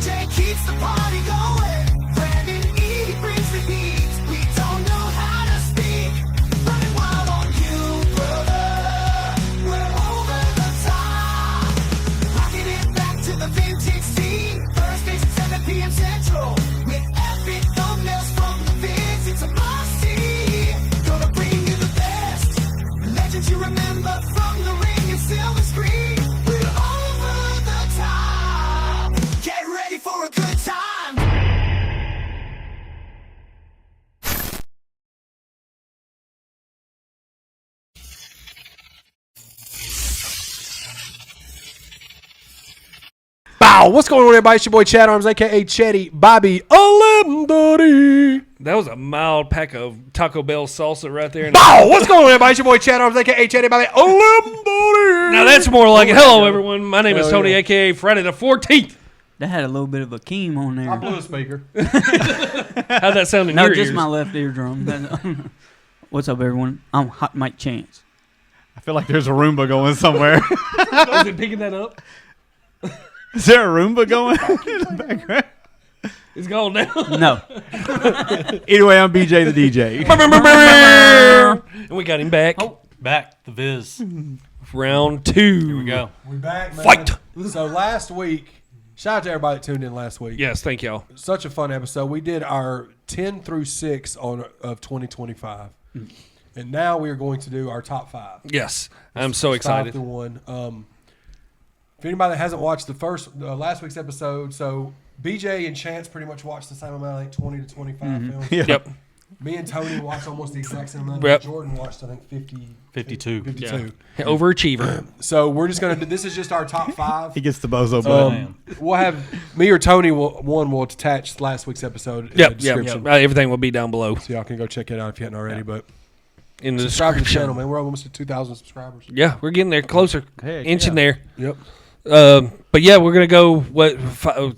BJ keeps the party going. Brandon E brings the heat. We don't know how to speak. Running wild on you, brother. We're over the top. Rocking it back to the vintage scene. Thursdays at 7 p.m. Central. With epic thumbnails from the vids. It's a must-see. Gonna bring you the best. Legends you remember from the ring and silver screen. We're over the top. Get ready for a good time. Bow! What's going on, everybody? It's your boy Chad Arms, a.k.a. Chetty Bobby 1130. That was a mild pack of Taco Bell salsa right there. Bow! What's going on, everybody? It's your boy Chad Arms, a.k.a. Chetty Bobby 1130. Now that's more like it. Hello, everyone. My name is Tony, a.k.a. Friday the 14th. That had a little bit of a keem on there. I blew a speaker. How'd that sound in No, your just ears? my left eardrum. What's up, everyone? I'm Hot Mike Chance. I feel like there's a Roomba going somewhere. Was it picking that up? Is there a Roomba going in the background? It's gone now. No. Anyway, I'm BJ the DJ. And we got him back. Back, the Viz. Round 2. Here we go. We back, man. Fight! So last week, shout out to everybody that tuned in last week. Yes, thank y'all. Such a fun episode. We did our 10 through 6 of 2025. And now we are going to do our top 5. Yes, I'm so 5 excited. through 1. If anybody that hasn't watched last week's episode, so BJ and Chance pretty much watched the same amount, I think 20 to 25 films. Yeah. Yep. Me and Tony watched almost the exact same amount. Yep. Jordan watched, I think, 52. 52. Overachiever. So we're just going to do, this is just our top 5. He gets the bozo button. We'll have, me or Tony will attach last week's episode in the Yep, description. yep. Everything will be down below So y'all can go check it out if you hadn't already. But in the subscribe to the description. channel, man. We're almost at 2,000 subscribers. Yeah, we're getting there, closer, Heck inching yeah. there. Yep. But yeah, we're gonna go.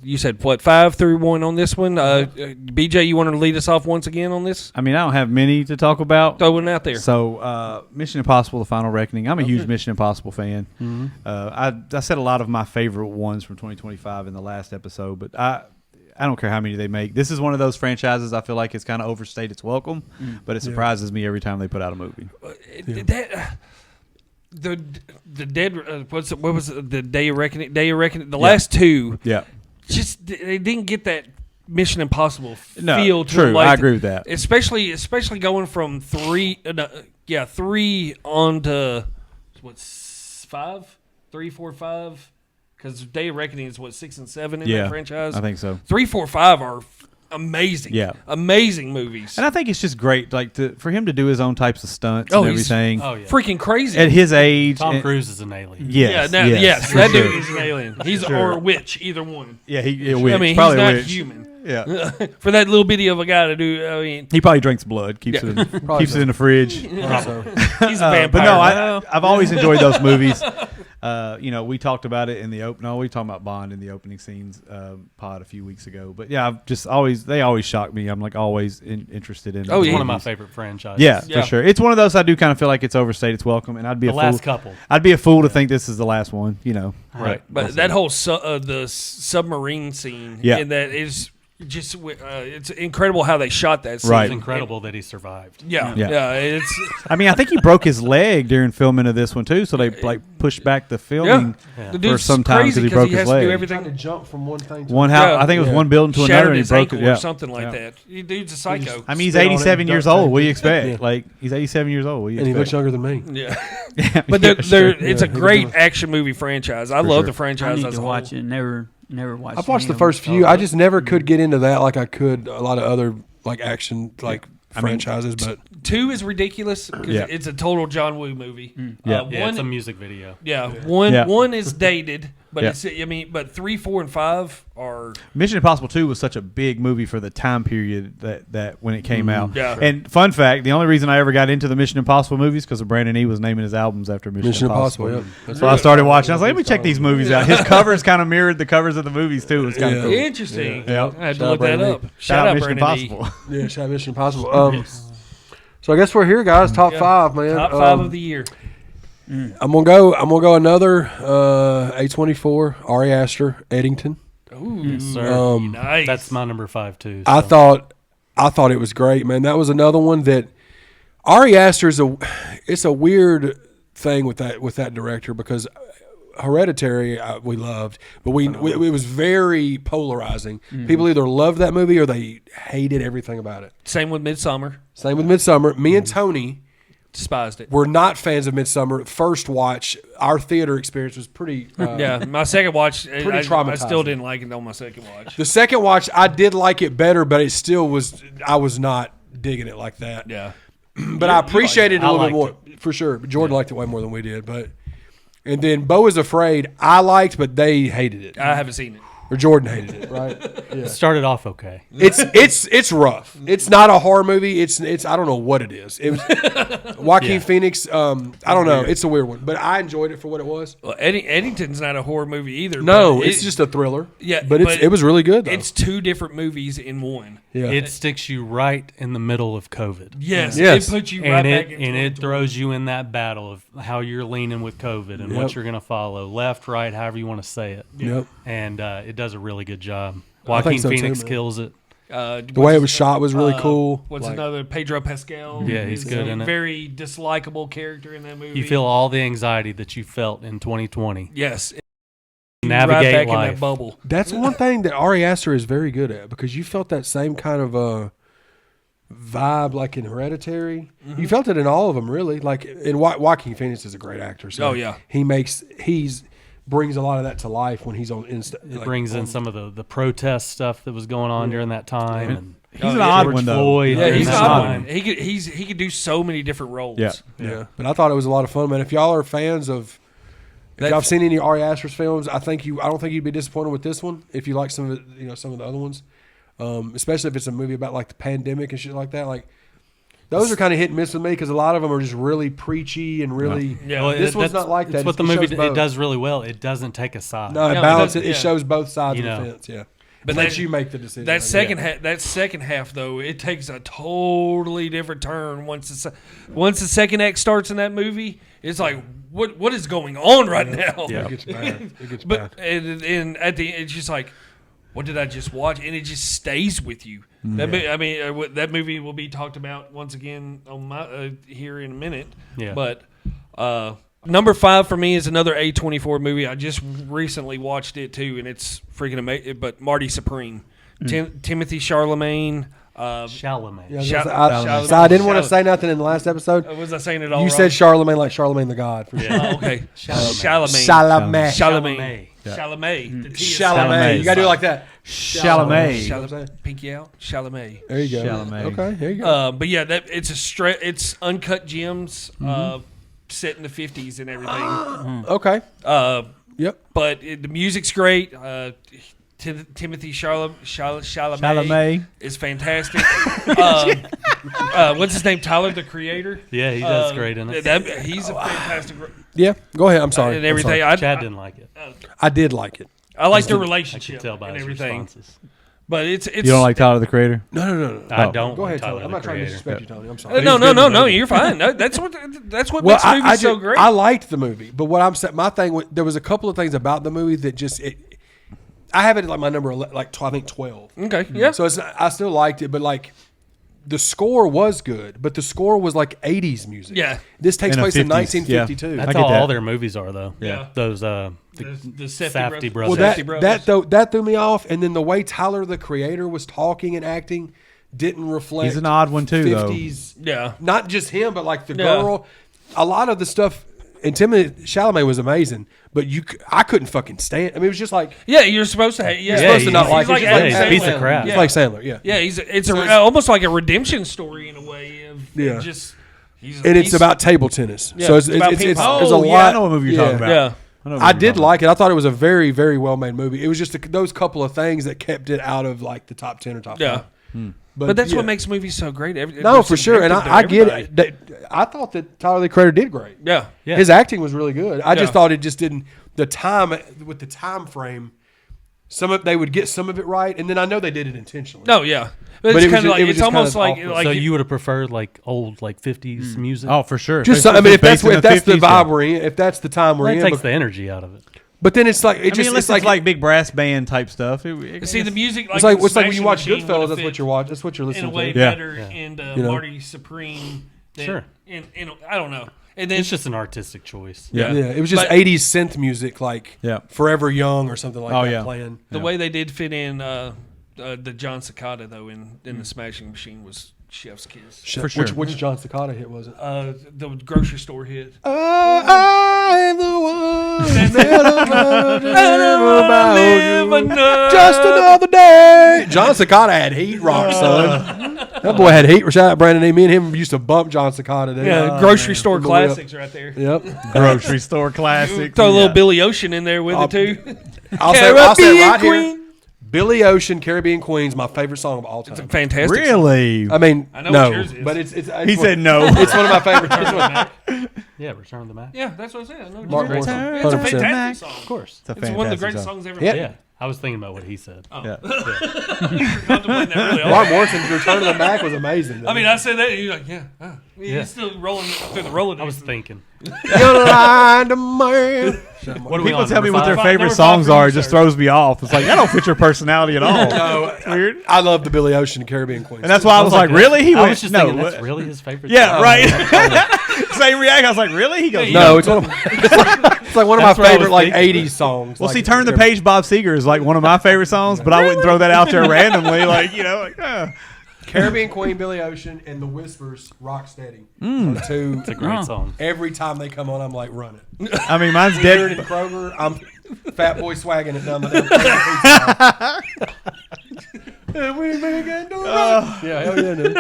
You said? 5 through 1 on this one. BJ, you want to lead us off once again on this? I mean, I don't have many to talk about. Throw one out there. So, Mission Impossible: The Final Reckoning. I'm a huge Mission Impossible fan. I said a lot of my favorite ones from 2025 in the last episode, but I don't care how many they make. This is one of those franchises I feel like it's kind of overstayed its welcome, but it surprises me every time they put out a movie. The dead. What was it? The Day of Reckoning? Day of Reckoning. The last two. Yeah. Just they didn't get that Mission Impossible No, feel to true. them. Like, I agree with that. Especially going from 3 on to what 5, 3, 4, 5. Because Day of Reckoning is what 6 and 7 in that franchise. I think so. 3, 4, 5 are amazing. Yeah. Amazing movies. And I think it's just great, like for him to do his own types of stunts and he's- everything Oh, yeah. Freaking crazy. at his age. Tom and- Cruise is an alien. Yes, yes, for that sure. dude is an alien. He's or a witch, either one. Yeah, he I witch. mean, Probably he's a not witch. human. Yeah, For that little bitty of a guy to do, I mean, he probably drinks blood, keeps it in the fridge. he's a vampire. But no, I've always enjoyed those movies. We talked about it in the open. No, we talked about Bond in the opening scenes pod a few weeks ago. But yeah, they always shock me. I'm like always interested in. Oh, It's yeah. one of my favorite franchises. Yeah, Yeah. for sure. It's one of those I do kind of feel like it's overstayed its welcome, and I'd be The a last fool. couple. I'd be a fool to think this is the last one. Right. But that whole the submarine scene, Yeah. and that is just it's incredible how they shot that scene. Right. It's incredible that he survived. Yeah, Yeah. yeah. It's I mean, I think he broke his leg during filming of this one too, so they like pushed back the filming. the dude's some time crazy 'cause he broke his has to do leg. Trying everything. to jump from one thing to One house, Yeah. I think it was Yeah. one building to another, Shattered and he his broke ankle it. Yeah. or something like Yeah. that. Dude's a psycho. I mean, he's Spit on it 87 and years duct old. tape. What do you expect? Yeah. Like he's 87 years old. What do you and he expect? looks younger than me. Yeah, Yeah, but yeah, they're sure. it's a Yeah, he great does. action movie franchise. I love sure. the I franchise need as to a whole. watch it. Never watched. I've watched any the of first them. few. I just never could get into that like I could a lot of other like action franchises. But 2 is ridiculous because Yeah. it's a total John Woo movie. Yeah. Yeah, one, it's a music video. one Yeah. one is dated, but Yeah. it's but 3, 4, and 5 are Mission Impossible 2 was such a big movie for the time period that when it came out. Yeah. And fun fact, the only reason I ever got into the Mission Impossible movies because Brandon E was naming his albums after Mission Impossible. Impossible. Yeah. That's So I started watching. I was like, let me check these movies out. His covers kind of mirrored the covers of the movies too. It was kind of Yeah. cool. interesting. Yeah. I had to Shout look out that Brandon up. E. Shout out Mission Brandon E. Impossible. Yeah, shout out Mission Impossible. So I guess we're here, guys. Top 5, man. Top 5 of the year. I'm gonna go another A24 Ari Aster Eddington. Ooh, Yes, sir. nice. That's my number 5 too. I so. thought it was great, man. That was another one that Ari Aster it's a weird thing with that director because Hereditary we loved, but it was very polarizing. People either loved that movie or they hated everything about it. Same with Midsummer. Same with Midsummer. Me and Tony Despised it. were not fans of Midsummer. First watch, our theater experience was pretty. Yeah, my second watch, I traumatizing. still didn't like it on my second watch. The second watch, I did like it better, but it still was. I was not digging it like that. Yeah. But I appreciated it a little bit more liked for sure. But Jordan liked it way more than we did. And then Bo is Afraid. I liked, but they hated it. I haven't seen it. Or Jordan hated it, right? It started off okay. It's rough. It's not a horror movie. It's I don't know what it is. It was Joaquin Phoenix. I don't know. It's a weird one, but I enjoyed it for what it was. Well, Eddington's not a horror movie either. No, but it's just a thriller. Yeah, but it was really good. Though. It's two different movies in one. Yeah. It sticks you right in the middle of COVID. Yes, Yes. it puts you right And back it in and it throws you in that battle of how you're leaning with COVID and Yep. what you're going to follow, left, right, however you want to say it. Yep. And it does a really good job. think Joaquin so too, Phoenix man. kills it. The way it was shot was really cool. What's Like, another? Pedro Pascal. Yeah, he's is good a in it. Very dislikable character in that movie. You feel all the anxiety that you felt in 2020. yes, Navigate right back in life. that bubble. That's one thing that Ari Aster is very good at because you felt that same kind of vibe like in Hereditary. You felt it in all of them, really. Like in Joaquin Phoenix is a great actor. So Oh, yeah. he's brings a lot of that to life when he's on Insta. It brings in some of the protest stuff that was going on during that time. And He's an odd George one, though. Floyd Yeah, during he's that an odd time. one. He could do so many different roles. Yeah. Yeah, but I thought it was a lot of fun, man. If y'all are fans of, if y'all have seen any Ari Aster's films, I don't think you'd be disappointed with this one if you like some of it, some of the other ones, especially if it's a movie about like the pandemic and shit like that. Like those are kind of hit and miss with me because a lot of them are just really preachy and really. Yeah. Well, This one's not like that. It's what the It movie shows both. it does really well. It doesn't take a side. No, it No, balances. it It does- shows both sides You of the know. fence. Yeah, But lets that- you make the decision. That second half, though, it takes a totally different turn once the second act starts in that movie. It's like, what is going on right now? It gets bad. It gets But bad. and at the end, it's just like, what did I just watch? And it just stays with you. That movie will be talked about once again on my here in a minute. Yeah. But number 5 for me is another A24 movie. I just recently watched it too, and it's freaking amazing. But Marty Supreme, Timothy Chalamet. Chalamet. Yeah, Chalamet. so I didn't want to say nothing in the last episode. Was I saying it all You wrong? said Charlemagne like Charlemagne the God. For Yeah. Oh, okay. Chalamet. Chalamet. Chalamet. Yeah. Chalamet. The T is Chalamet. You gotta do it like that. Chalamet. You know what I'm saying? Pinky out. Chalamet. There you go. Chalamet. Okay, here you go. But yeah, it's uncut gems set in the 50s and everything. Okay. Yep. But the music's great. Timothy Chalamet Chalamet. is fantastic. What's his name? Tyler, the Creator. Yeah, he does great in it. He's a fantastic Yeah. Go ahead. I'm sorry. and everything. I'm sorry. Chad didn't like it. I did like it. I like their I relationship could tell by and his everything. responses. But it's You don't like Tyler the Creator? No. I Oh. don't. Go ahead, like Tyler, Tony. I'm the not trying to Creator. disrespect you, Tony. I'm sorry. no. You're fine. No, that's what Well, makes movies so great. I liked the movie, but what I'm saying, my thing, there was a couple of things about the movie that just, I have it at like my number, like I think 12. Okay, yeah. So I still liked it, but like the score was good, but the score was like 80s music. Yeah. This takes In the place in 50s, yeah. 1952. That's I get all that. their movies are, though. Yeah. Those the Safdie Safdie brothers. Well, Safdie that Brothers. that threw me off, and then the way Tyler the Creator was talking and acting didn't reflect. He's an odd one, too, though. 50s. Yeah. Not just him, but like the Yeah. girl. A lot of the stuff. And Timothy Chalamet was amazing, but I couldn't fucking stand. I mean, it was just like Yeah, you're supposed to. You're supposed to not like it. He's He's Adam like a piece of Sandler. crap. Yeah. it's like Sandler. Yeah, Yeah, it's So it's- almost like a redemption story in a way. Yeah. Just and it's about table tennis. Yeah, So it's about ping pong. there's a Oh, lot. yeah, I know what movie you're talking about. Yeah. know what I you're did talking like it. I thought it was a very, very well made movie. It was just those couple of things that kept it out of like the top 10 or top Yeah. 5. But that's yeah. what makes movies so great. No, for sure. And I get it. I thought that Tyler the Creator did great. Yeah. Yeah. His acting was really good. I just Yeah. thought it just didn't the time with the time frame. They would get some of it right, and then I know they did it intentionally. No, yeah. But But it it's was kind ju- of like it was it's just almost kind of like awful. like So you would have preferred like old 50s music? Oh, for sure. Just Especially I mean, if that's based in if that's the 50s, vibe we're in, if that's the time we're That in, takes but, the energy out of it. But then it's like I mean, unless it's like big brass band type stuff. See the music, it's like the it's like when you Smashing watch Machine Goodfellas. would've That's what fit you're watching. That's what you're in listening a way to. better, Yeah. and You know? Marty Supreme. Than, Sure. And I don't know. And then It's just an artistic choice. Yeah, it was just But- 80s synth music, like Yeah. Forever Young or something like Oh, that. yeah. Playing. the way they did fit in the John Cicada though in the Smashing Machine was chef's kiss. For sure. Which John Cicada hit was it? The grocery store hit. I'm the one. Just another day. John Cicada had heat rock, son. That boy had heat. Shout out Brandon. Me and him used to bump John Cicada. Dude. Yeah, grocery store In the whip. classics right there. Yep. Grocery store classic. Throw a little Billy Ocean in there with it too. I'll say right Caribbean here. Billy Ocean, Caribbean Queen's my favorite song of all time. It's a fantastic. Really? I mean, I know no, what yours is. but it's He said no. It's one of my favorites. It's one- Yeah, Return of the Mac. Yeah, that's what I said. I know what Mark yours is. Morrison, It's a 100%. fantastic song. Of course. It's a It's one of the fantastic greatest song. songs ever Yeah. made. Yeah. I was thinking about what he said. Yeah. Contemplating that really hard. Mark Morrison's Return to the Mac was amazing. I mean, I said that, and you're like, yeah. Yeah. You're still rolling through the roller. I was thinking. you're lying to me. What are we People on? tell me number what their five? favorite Number five songs for you, are. It just sir. throws me off. It's like, that don't fit your personality at all. No, It's weird. I love the Billy Ocean Caribbean Queen. And that's why I was like, that- really? He I went, was just no. thinking, what- that's really his favorite Yeah, song. right. Same reaction. I was like, really? He goes, no, it's one of it's like one of That's my what I was favorite like thinking. 80s songs. Well, like, see, Turn the Page, Bob Seger is like one of my favorite songs, but I wouldn't throw that out there randomly. Like, you know, like, Caribbean Queen, Billy Ocean, and The Whispers, Rock Steady. Are two. It's a great song. Every time they come on, I'm like, run it. I mean, mine's Here in dead. Kroger, I'm fat boy swagging it down the And we begin to run. Yeah, hell yeah, dude.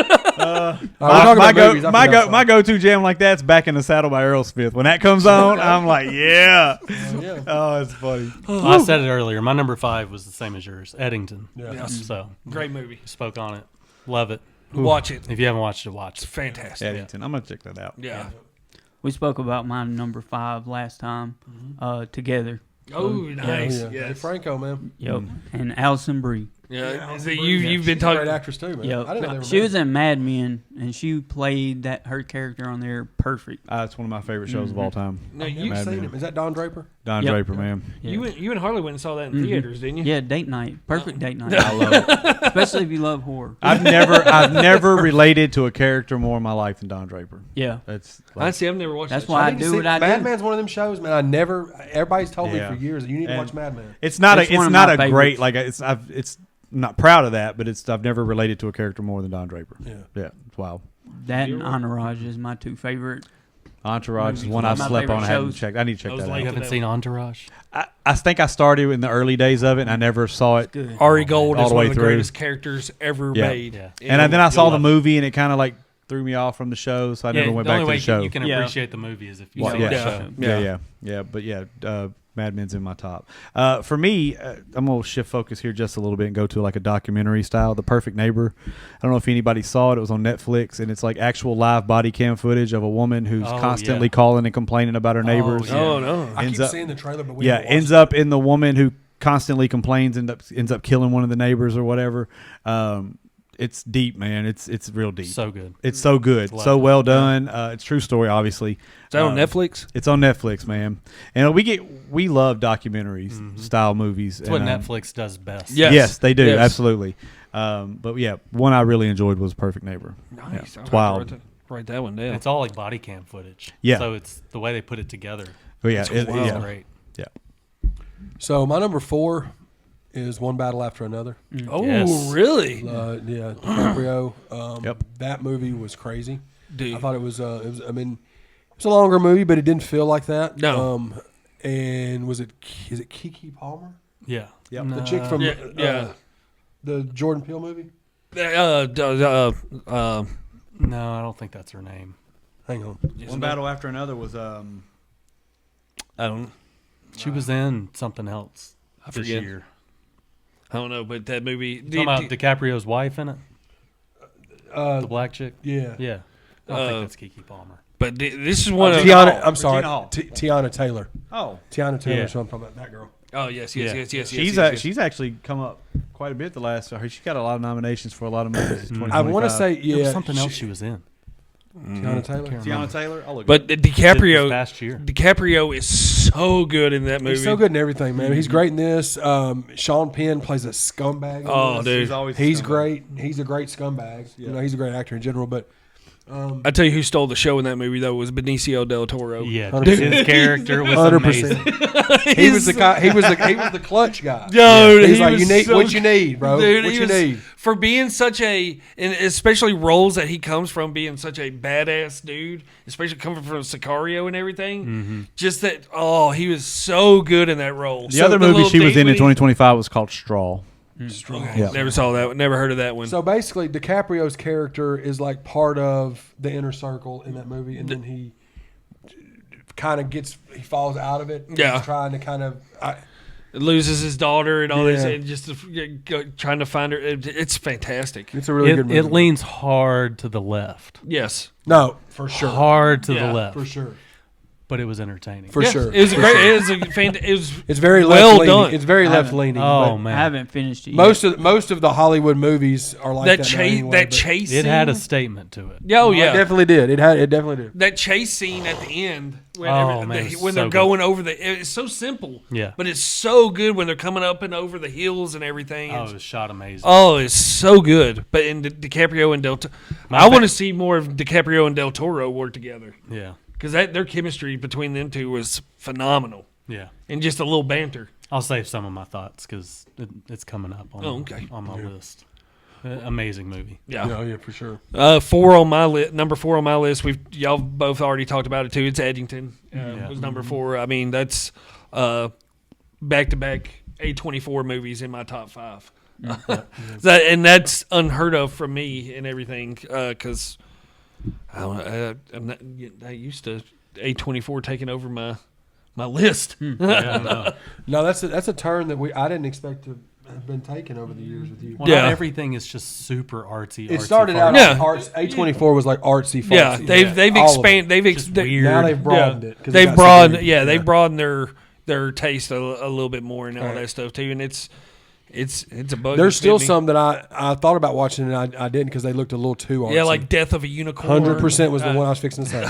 My go-to jam like that's Back in the Saddle by Aerosmith. When that comes on, I'm like, yeah. Yeah. Oh, it's funny. Well, I said it earlier. My number 5 was the same as yours, Eddington. Yeah. So Great movie. spoke on it. Love it. Watch it. If you haven't watched it, watch It's it. fantastic. Eddington. I'm gonna check that out. Yeah. We spoke about my number 5 last time. Together. Oh, nice. Yeah. Hey, Yes. Franco, man. Yep. And Allison Brie. Yeah. So you've been talking. Great actress too, man. Yep. I didn't know they were She was in Mad Men, and she played her character on there perfect. It's one of my favorite shows of all time. No, You've you Mad seen Men. him. Is that Don Draper? Don Yep. Draper, man. you and Harley went and saw that in theaters, didn't you? Yeah, date night. Perfect date night. I love it. Especially if you love horror. I've never related to a character more in my life than Don Draper. Yeah. That's Honestly, I've never watched. That's that why I need to do see- what I Mad do. Men's one of them shows, man. Everybody's told me Yeah. for years that you need to And- watch Mad Men. it's not It's one it's of not my a great favorites. it's I'm not proud of that, but I've never related to a character more than Don Draper. Yeah. Yeah, it's wild. That and Entourage is my 2 favorite. Entourage is Movies. one I've My slept favorite on. I haven't shows. checked. I need to check I was that like- You out. haven't seen Entourage? I think I started in the early days of it, and I never saw it. Good. Ari Gold All is the one way of the through. greatest characters ever Yeah. made. Yeah. And then I saw the love it. movie, and it kind of like threw me off from the show, so I never went the back only to way the show. you can Yeah. appreciate the movie is if you Well, see yeah. the Yeah. show. But Mad Men's in my top. For me, I'm gonna shift focus here just a little bit and go to like a documentary style, The Perfect Neighbor. I don't know if anybody saw it. It was on Netflix, and it's like actual live body cam footage of a woman who's Oh, constantly yeah. calling and complaining about her neighbors. yeah. Oh no. I Ends keep up- seeing the trailer, but we Yeah, haven't watched ends it. up in the woman who constantly complains ends up killing one of the neighbors or whatever. It's deep, man. It's real deep. So good. It's so good, Love so it. well done. It's true story, obviously. Is that on Netflix? It's on Netflix, man. And we love documentaries style movies. It's what and, Netflix does best. Yeah. Yes, they do Yes. absolutely. But yeah, one I really enjoyed was Perfect Neighbor. Nice. Yeah, I'll it's have to wild. Write that one down. It's all like body cam footage. Yeah. So it's the way they put it together. Oh yeah, It's it- wild. yeah, Great. yeah. So my number 4 is One Battle After Another. Oh, Yes. really? Yeah, DiCaprio. Yep. That movie was crazy. Dude. I thought it was. I mean, it's a longer movie, but it didn't feel like that. No. And is it Kiki Palmer, Yeah. Yep. the chick from Yeah. the Jordan Peele movie? No, I don't think that's her name. Hang on. One Battle After Another was I don't. She was in something else this forget. year. I don't know, but that movie. Talking about DiCaprio's wife in it? The black chick? Yeah. Yeah. I don't think that's Kiki Palmer. But this is one of. Tiana. I'm sorry. Regina Hall. Tiana Taylor. oh Tiana Taylor. Yeah. So I'm talking about that girl. Oh yes, Yeah. yes. she's actually come up quite a bit the last. She got a lot of nominations for a lot of movies. I want to say There was yeah. something else she was in. Tiana Taylor. Tiana Taylor. I'll look. But This past year. DiCaprio is so good in that movie. He's so good in everything, man. He's great in this. Sean Penn plays a scumbag. in Oh, this. dude. He's great. He's a great scumbag. You know, he's a great actor in general. But I tell you who stole the show in that movie though was Benicio del Toro. Yeah, 100%. his character was 100%. He was the guy. He was the clutch guy. Dude, He's he like, was you need so what you need, bro. Dude, what he you was- need. For being such a, and especially roles that he comes from, being such a badass dude, especially coming from Sicario and everything. Just that, he was so good in that role. the other movie she was in 2025 was called Straw. Okay, Yeah. never saw that one. Never heard of that one. So basically, DiCaprio's character is like part of the inner circle in that movie, and then he kind of he falls out of it. Yeah. He's trying to kind of. Loses his daughter and all this, Yeah. and just trying to find her. It's fantastic. It's a really good movie. It leans hard to the left. Yes. No, for sure. Hard to Yeah, the left. For sure. But it was entertaining. For Yeah, sure. It was a For great. sure. It was a it was It's very well left done. leaning. It's very I left haven't- leaning. Oh, but man. I haven't finished it yet. most of the Hollywood movies are like that. that now chase. anyway, That but- chase. It had a scene- statement to it. Oh It yeah. definitely did. It definitely did. That chase scene at the end when, Oh, man, it's when so they're good. going over it's so simple. Yeah. But it's so good when they're coming up and over the hills and everything. Oh, it was shot amazing. Oh, it's so good. But in DiCaprio and Del Toro, I want to see more of DiCaprio and Del Toro work together Yeah. because their chemistry between them two was phenomenal, Yeah. and just a little banter. I'll save some of my thoughts because it's coming up on, Okay. on my list. Amazing movie. Yeah. Yeah, for sure. Four on my list. Number 4 on my list. Y'all both already talked about it too. It's Eddington. Was number 4. I mean, that's back to back A24 movies in my top 5. And that's unheard of from me and everything because I'm not used to A24 taking over my list. Yeah, I know. No, that's a turn that I didn't expect to have been taken over the years with you. Well, Yeah. not everything is just super artsy. It started out Yeah. like arts. A24 was like artsy. Yeah, Folksy. they've All of expanded. They've Just they- weird. Now they've broadened it. 'cause they They've got so broadened. big. Yeah, they've broadened their taste a little bit more and all Right. that stuff too. And it's a bug. There's that still fit me. some that I thought about watching and I didn't because they looked a little too artsy. Yeah, like Death of a Unicorn. 100% was the one I was fixing to say.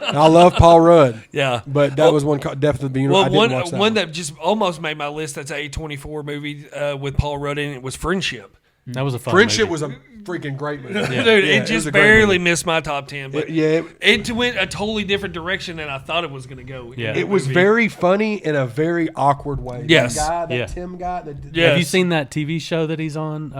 And I love Paul Rudd, Yeah. but that was one called Death of the Unicorn. I Well, didn't watch that one that just almost made my list. That's a A24 movie with Paul Rudd in it. Was Friendship. That was a fun Friendship movie. was a freaking great movie. Dude, Yeah, it was just a great barely movie. missed my top 10. But it went a totally different direction than I thought it was going to go. in Yeah. that It was movie. very funny in a very awkward way. Yes. That Yeah. Tim guy. Yeah. Have you seen that TV show that he's on?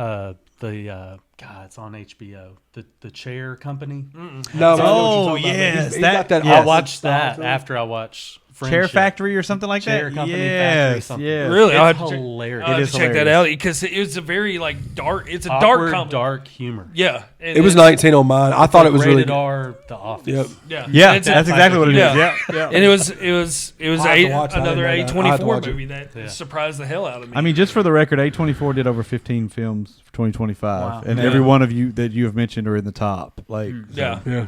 It's on HBO. The Chair Company. No. Oh, yes, He's got that. yes. I awkward watched style that to him. after I watched Chair Friendship. Factory or something like Chair that. Company Factory, Yes, something. yes. Really? I'll It's have to check- hilarious. I'll have It to is check that hilarious. out because it was a very dark. It's a dark Awkward, comedy. dark humor. Yeah. And It was it's- 19 on mine. I thought it was really rated good. R. The Office. Yep. Yeah. Yeah, It's that's a- exactly what it is. Yeah. Yeah. And it was I'll have to watch it. I another didn't know that. I'll have to A24 watch it. movie that Yeah. surprised the hell out of me. I mean, just for the record, A24 did over 15 films for 2025, Wow. and Yeah. every one of you that you have mentioned are in the top. Like, yeah. Yeah.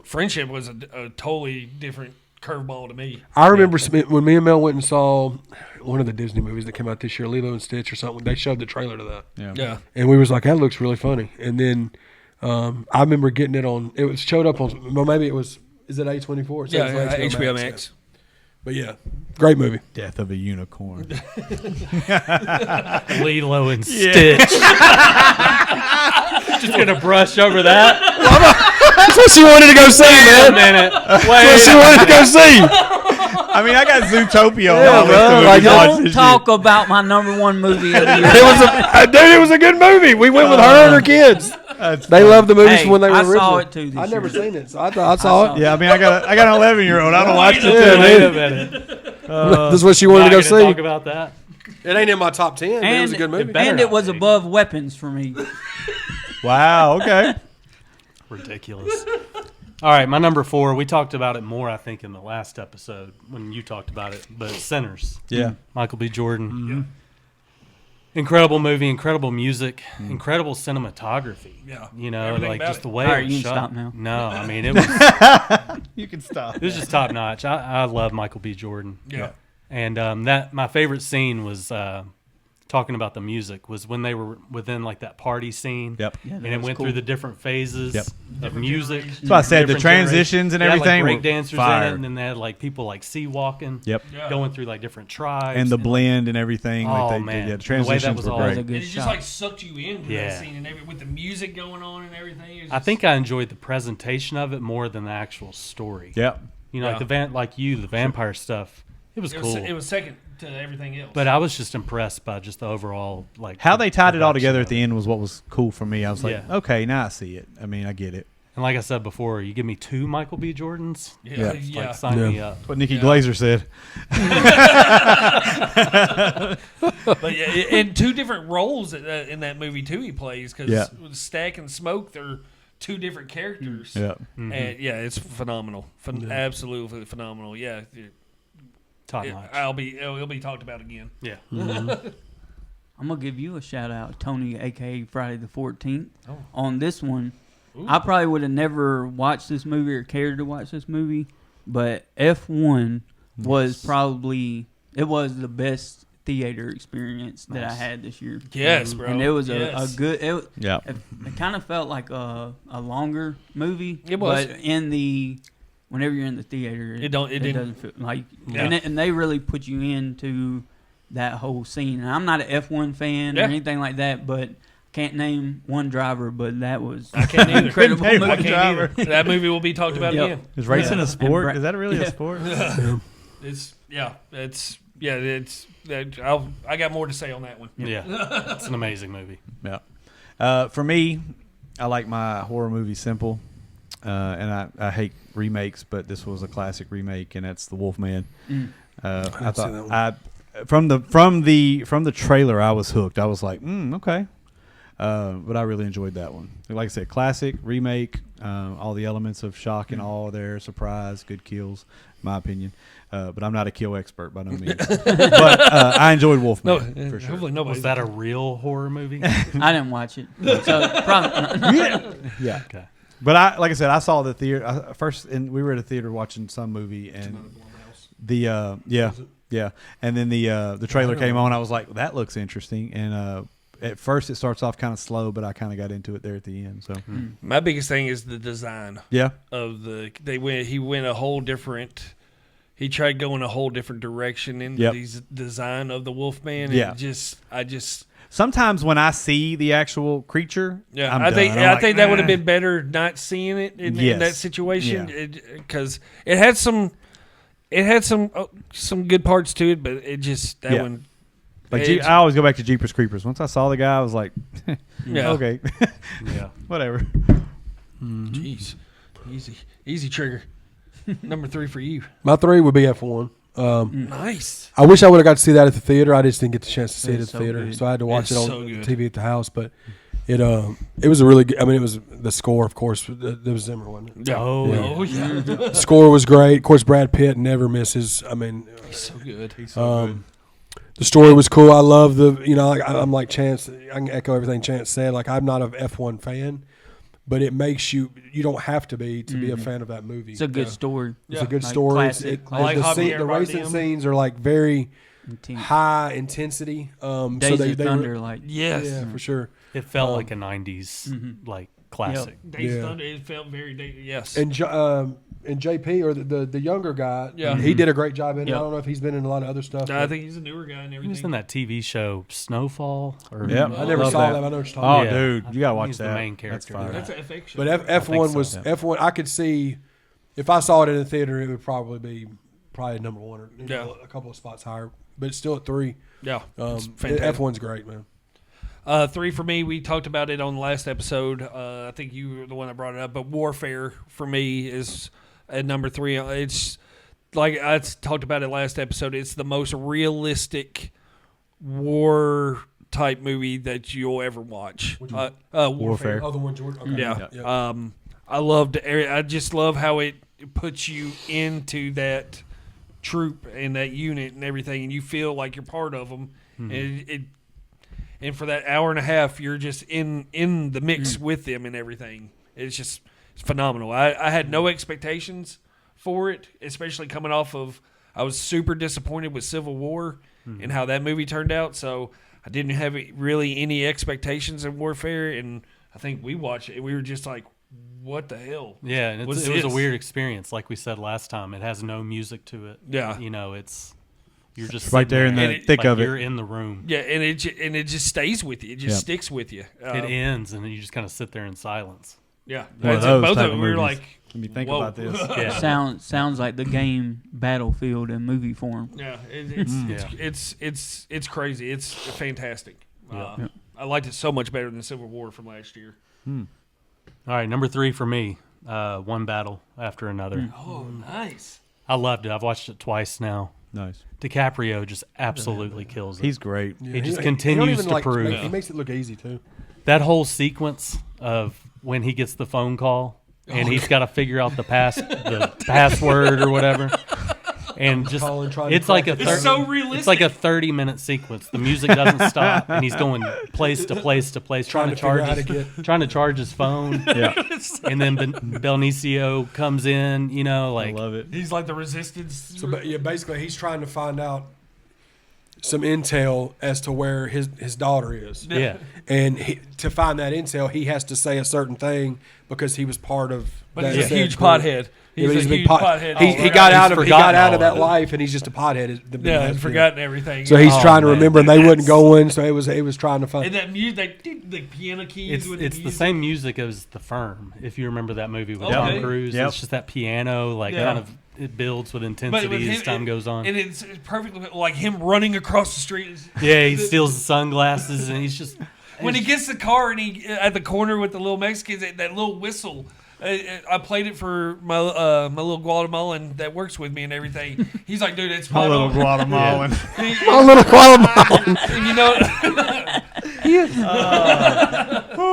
Friendship was a totally different curveball to me. I remember when me and Mel went and saw one of the Disney movies that came out this year, Lilo and Stitch or something. They showed the trailer to that, Yeah. and we was like, "That looks really funny." And then I remember getting it on. It was showed up on. Well, maybe it was. Is it A24? It Yeah, says it's HBO Max. But yeah, great movie. Death of a Unicorn. Lilo and Stitch. Just gonna brush over that. That's what she wanted to go see, Wait a man. minute. That's what she wanted to go see. I mean, I got Zootopia on Yeah, my list bro, of movies like, to watch Don't this talk about my #1 movie of the year. It was it was a good movie. We went with her and her kids. year. They loved the movies Hey, when they were I original. saw it too this I'd never year. seen it, so I thought I saw it. Yeah, I mean, I got an 11-year-old. I don't watch it. Yeah, Wait a dude. minute. This is what she wanted to Not go gonna see. talk about that. It ain't in my top 10, but it was a good movie. better And it not was be. above weapons for me. Wow. Okay. Ridiculous. All right, my number 4. We talked about it more, I think, in the last episode when you talked about it. But Sinners. Yeah. Michael B. Jordan. Incredible movie, incredible music, incredible cinematography. Yeah. You know, Everything like about just it. the way All it right, was you can shot. stop now. No, I mean it was You can stop. it was just top notch. I love Michael B. Jordan. Yeah. And that my favorite scene was talking about the music was when they were within like that party scene. Yep. Yeah, And that it was went cool. through the different phases Yep. of music. So I said the Different transitions and They had, everything like were break dancers in fire. it, and then they had like people like sea walking, Yep. going through like different tribes, And the blend and everything. Oh, like they man. did. Yeah, the And the way that transitions was were all- That was great. a good And it just shot. like sucked you into Yeah. that scene and with the music going on and everything. It was I just- think I enjoyed the presentation of it more than the actual story. Yep. You know, like the vampire stuff. It was cool. It was second to everything else. But I was just impressed by just the overall like How they tied it all production together of at the it. end was what was cool for me. I was like, Yeah. okay, now I see it. I mean, I get it. And like I said before, you give me 2 Michael B. Jordans, Yeah. it's yeah. like sign Yeah. me up. What Nikki Glazer said. But yeah, in two different roles in that movie too, he plays because Yeah. Stack and Smoke, they're two different characters. Yeah. And yeah, it's phenomenal, absolutely phenomenal. Yeah, Top notch. it'll be talked about again. Yeah. I'm gonna give you a shout out, Tony, aka Friday the 14th. On this one, I probably would have never watched this movie or cared to watch this movie, but F1 was probably the best theater experience that I had this year. Yes, bro. And it was Yes. a good. Yeah. It kind of felt like a longer movie. It was. but whenever you're in the theater, It didn't- doesn't feel like. Yeah. And they really put you into that whole scene. And I'm not an F1 fan Yeah. or anything like that, but can't name one driver. But that was I can't either. incredible Name movie. one I can't either. That movie will be talked about Yep. again. Is racing Yeah. a sport? And Is that really yeah. a sport? I got more to say on that one. Yeah. It's an amazing movie. Yeah. For me, I like my horror movie simple, and I hate remakes, but this was a classic remake, and that's The Wolfman. I haven't seen that thought from the trailer, I was hooked. I was like, okay. But I really enjoyed that one. Like I said, classic remake, all the elements of shock and awe there, surprise, good kills, in my opinion. But I'm not a kill expert by no means. But I enjoyed Wolfman for sure. Hopefully nobody. Was that a real horror movie? I didn't watch it, so probably. Yeah. Okay. But like I said, I saw the theater first, and we were at a theater watching some movie, and and then the trailer came on. I was like, that looks interesting, and at first it starts off kind of slow, but I kind of got into it there at the end. So My biggest thing is the design yeah, of he went a whole different. He tried going a whole different direction in Yep. the design of the Wolfman. Yeah. And I just. sometimes when I see the actual creature, Yeah, I'm I think done. I'm I think that would have "Nah." been better not seeing it in Yes. that situation Yeah. because it had some good parts to it, but it just that Yeah. one. Like it's- I always go back to Jeepers Creepers. Once I saw the guy, I was like, Yeah. okay, Yeah. whatever. Jeez, easy trigger. Number 3 for you. My 3 would be F1. Nice. I wish I would have got to see that at the theater. I just didn't get the chance to see it at It's the so theater, good. so I had to watch It's it on so the good. TV at the house. But it was a really good. I mean, it was the score, of course. There was Zimmer, wasn't it? Oh, Yeah. Oh yeah, The score was great. Of course, Brad Pitt never misses. I mean, he's so good. the story was cool. I love I'm like Chance. I can echo everything Chance said. Like, I'm not an F1 fan, but it makes you don't have to be a fan of that movie. It's a good story. It's a good Like story. classic, I like Javier The racing Bardem. scenes are like very Intense. high intensity. So Days they of Thunder, like Yes. yeah, for sure. It felt like a 90s like classic. Days Yeah. of Thunder. It felt very yes. And JP or the younger guy, Yeah. he did a great job in it. Yep. I don't know if he's been in a lot of other stuff. I but think he's a newer guy and He everything. was in that TV show Snowfall. Or Yep. I never Love saw that. that. I know what you're Oh, talking Yeah. dude, you gotta watch He's the that. main That's character. fire. That's an FX show. But F1 was so. F1. I could see if I saw it in the theater, it would probably be number 1 or a couple of spots higher. But it's still at 3. yeah. It's fantastic. F1's great, man. 3 for me. We talked about it on the last episode. I think you were the one that brought it up. But Warfare for me is at number 3. It's like I talked about it last episode. It's the most realistic war type movie that you'll ever watch. Warfare. Oh, the one George. Okay. Yeah. I just love how it puts you into that troop and that unit and everything, and you feel like you're part of them. And for that hour and a half, you're just in the mix with them and everything. It's phenomenal. I had no expectations for it, especially coming off of I was super disappointed with Civil War and how that movie turned out. So I didn't have really any expectations of Warfare, and I think we watched it. And we were just like, "What the hell?" Yeah, and it was this? a weird experience. Like we said last time, it has no music to it. Yeah. You know, you're just Right sitting there in the And it- thick of You're it. in the room. Yeah, and it just stays with you. It just Yep. sticks with you. It ends, and then you just kind of sit there in silence. Yeah, One of That's it. those Both type of them. of We were movies. like, Let me think whoa. about this. Yeah. Sounds like the game Battlefield in movie form. Yeah, Yeah. it's crazy. It's fantastic. Yeah. I liked it so much better than Civil War from last year. All right, number 3 for me. One battle after another. Oh, nice. I loved it. I've watched it twice now. Nice. DiCaprio just absolutely kills it. He's great. He just don't continues even, to prove. He makes it look easy too. That whole sequence of when he gets the phone call and he's got to figure out the password or whatever. And just Calling, trying to it's like a crack it. It's so realistic. It's like a 30-minute sequence. The music doesn't stop, and he's going place to place to place, trying to figure charge out how to trying to charge his phone. Yeah. And then Benicio comes in, you know, I like love it. He's like the resistance. So basically, he's trying to find out some intel as to where his daughter is. yeah. And to find that intel, he has to say a certain thing because he was part of. But that he's a said huge group. pothead. Yeah, but He's a big huge pot- pothead. He, Oh, he right. got He's out of forgotten all that of it. life, and he's just a pothead. Yeah, I'd forgotten everything. So he's Oh, trying to man. remember, and they wouldn't go in. So it was trying to find. And that music, the piano keys. with It's the music. same music as The Firm. If you remember that movie with Okay. Tom Cruise, Yep. it's just that piano, like Yeah. kind of it builds with intensity as time goes on. And it's perfectly like him running across the street. Yeah, he steals the sunglasses, and he's just When he gets the car and he at the corner with the little Mexicans, that little whistle. I played it for my my little Guatemalan that works with me and everything. He's like, dude, it's My little Guatemalan. A little Guatemalan. You know,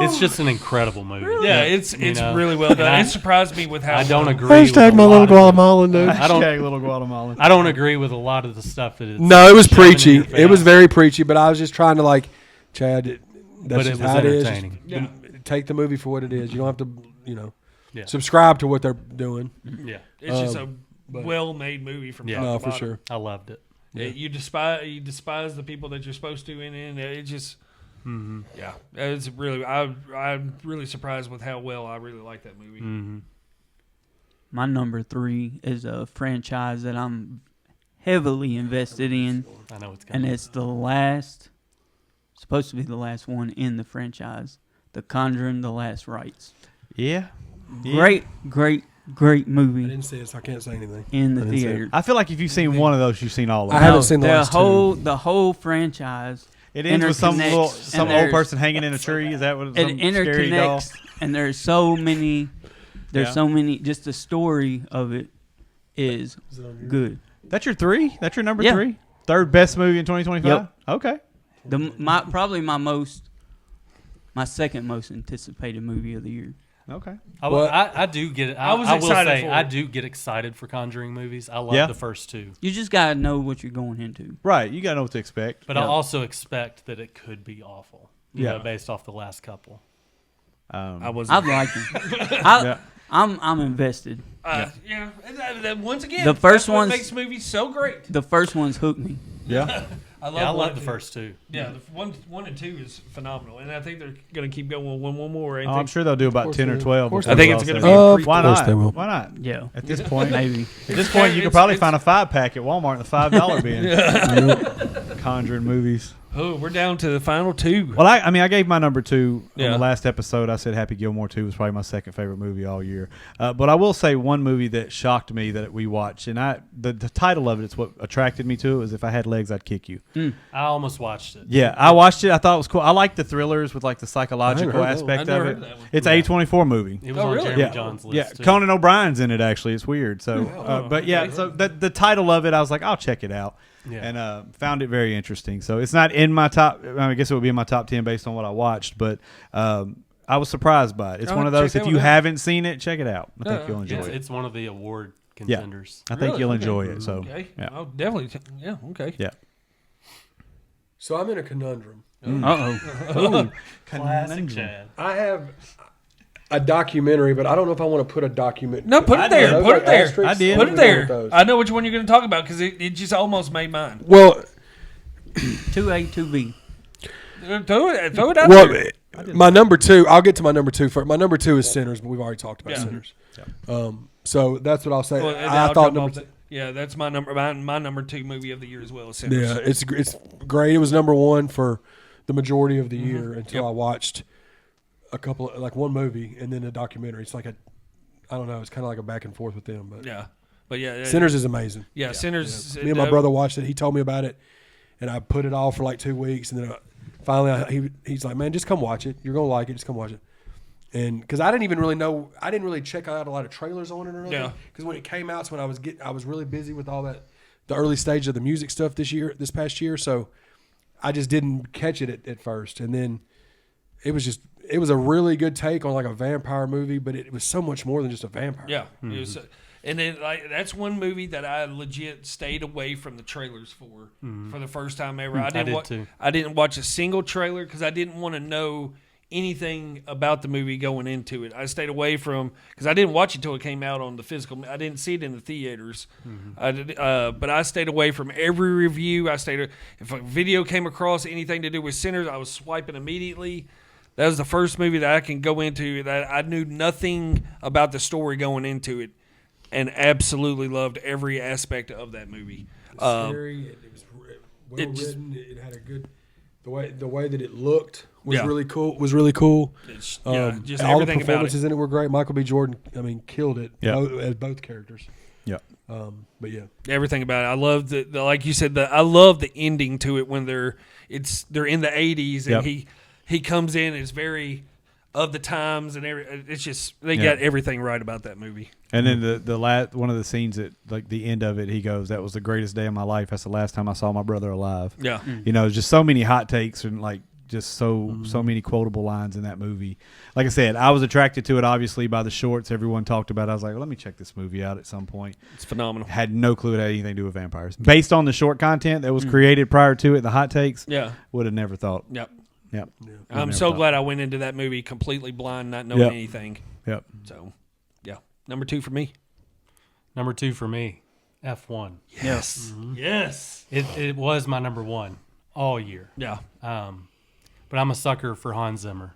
it's just an incredible movie. yeah, it's know? really well done. And I- It surprised me with how I don't well- agree. with Hashtag a my lot little of the- Guatemalan, dude. I don't. Hashtag little Guatemalan. I don't agree with a lot of the stuff that it's. No, it was shoving in preachy. your It was face. very preachy, but I was just trying to like, Chad. That's But just it was how it is. entertaining. Yeah. Take the movie for what it is. You don't have to, Yeah. subscribe to what they're doing. Yeah, It's just a but- well-made movie from Yeah. top No, to for bottom. sure. I loved it. You despise the people that you're supposed to, and it just. Yeah, it's really. I'm really surprised with how well I really like that movie. Mm-hmm. My number 3 is a franchise that I'm heavily invested in, I know it's and coming. it's supposed to be the last one in the franchise, The Conjuring: The Last Rites. Yeah. Great I movie didn't see it, so I can't say anything. in the I didn't see it. theater. I feel like if you've seen one of those, you've seen all of I them. haven't seen the last two. The whole franchise. It ends with some interconnects, and old there's- person hanging in a tree. Is that what? It Some scary doll? interconnects, and there's so many. There's Yeah. so many. Just the story of it is good. That's your 3. That's your number Yeah. 3. Third best movie in 2025. Yep. Okay. Probably my second most anticipated movie of the year. Okay. I do get it. I was will excited say for I it. do get excited for Conjuring movies. I love Yeah. the first 2, You just gotta know what you're going into. Right. You gotta know what to expect. but I also expect that it could be awful. You Yeah. know, based off the last couple. I was. I've liked them. Yeah. I'm invested. Yeah. And that once again, The first that's what one's- makes movies so great. The first one's hooked me. Yeah. I Yeah, I one love and the two. first 2. Yeah, the one and 2 is phenomenal, and I think they're gonna keep going with one more. Ain't Oh, they? I'm sure they'll do about course 10 they or will. 12. Of course before I think they're it's all gonna said. be a prequel. Why Of course not? they will. Why not? Yeah. At this point, Maybe. At this point, you could probably find a 5-pack at Walmart in the $5 bin. Conjuring movies. Oh, we're down to the final 2. Well, I mean, I gave my number 2 on Yeah. the last episode. I said Happy Gilmore 2 was probably my second favorite movie all year. But I will say one movie that shocked me that we watched, and the title of it's what attracted me to it, was If I Had Legs, I'd Kick You. I almost watched it. Yeah, I watched it. I thought it was cool. I like the thrillers with like the I psychological never heard that aspect one. I've never of heard it. that one. It's a A24 movie. It was Oh, on really? Jeremy Yeah. John's list. Yeah, too. Conan O'Brien's in it. Actually, it's weird. So, but yeah, okay. so the title of it, I was like, I'll check it out, Yeah. and found it very interesting. So it's not in my top. I guess it would be in my top 10 based on what I watched, but I was surprised by it. It's I'll one of have to those. check If that you one out. haven't seen it, check it out. I think Yeah, you'll enjoy It's, it. it's one of the award contenders. I think Really? you'll Okay. enjoy it. So, Okay. yeah. I'll definitely. Yeah. Okay. Yeah. So I'm in a conundrum. Uh-oh. Classic Chad. I have a documentary, but I don't know if I want to put a document. No, put it there. Those Put like it there. asterisks? I did. Put What it are we doing with there. those? I know which one you're going to talk about because it just almost made mine. Well, 2A, 2B. Throw it out Well, there. my number 2. I'll get to my number 2 first. My number 2 is Sinners, but we've already talked about Yeah. Sinners. So that's what I'll say. Well, and I I'll thought jump number off the- yeah, that's my number. My number 2 movie of the year as well. Sinners. Yeah, it's great. It was number 1 for the majority of the year until I watched a couple of, like one movie and then a documentary. It's like I don't know. It's kind of like a back and forth with them. But yeah, Sinners is amazing. Yeah, Sinners. Me and my brother watched it. He told me about it, and I put it off for like 2 weeks, and then finally he's like, "Man, just come watch it. You're gonna like it. Just come watch it." And because I didn't really check out a lot of trailers on it or anything. Yeah. Because when it came out, it's when I was really busy with all that, the early stage of the music stuff this past year. So I just didn't catch it at first, and then it was a really good take on like a vampire movie, but it was so much more than just a vampire. Yeah, it was, and then that's one movie that I legit stayed away from the trailers for the first time ever. I did too. I didn't watch a single trailer because I didn't want to know anything about the movie going into it. I stayed away from because I didn't watch it until it came out on the physical. I didn't see it in the theaters. But I stayed away from every review. If a video came across anything to do with Sinners, I was swiping immediately. That was the first movie that I can go into that I knew nothing about the story going into it, and absolutely loved every aspect of that movie. Scary. It was well written. It had a good the way that it looked was really cool. Just all the everything about it. performances in it were great. Michael B. Jordan, killed it. Yeah. As both characters. Yeah. But yeah, Everything about it. I love the like you said. I love the ending to it when they're in the 80s and he comes in. It's very of the times and it's just they got everything right about that movie. And then the last one of the scenes at like the end of it, he goes, "That was the greatest day of my life. That's the last time I saw my brother alive." Yeah, Just so many hot takes and like just so many quotable lines in that movie. Like I said, I was attracted to it obviously by the shorts everyone talked about. I was like, well, let me check this movie out at some point. it's phenomenal. Had no clue it had anything to do with vampires. Based on the short content that was created prior to it, the hot takes. Yeah, Would have never thought. yep. Yep. I'm so glad I went into that movie completely blind, not knowing anything. Yep. So, yeah, number 2 for me. Number 2 for me, F1. Yes, yes, It was my number 1 all year. yeah. But I'm a sucker for Hans Zimmer,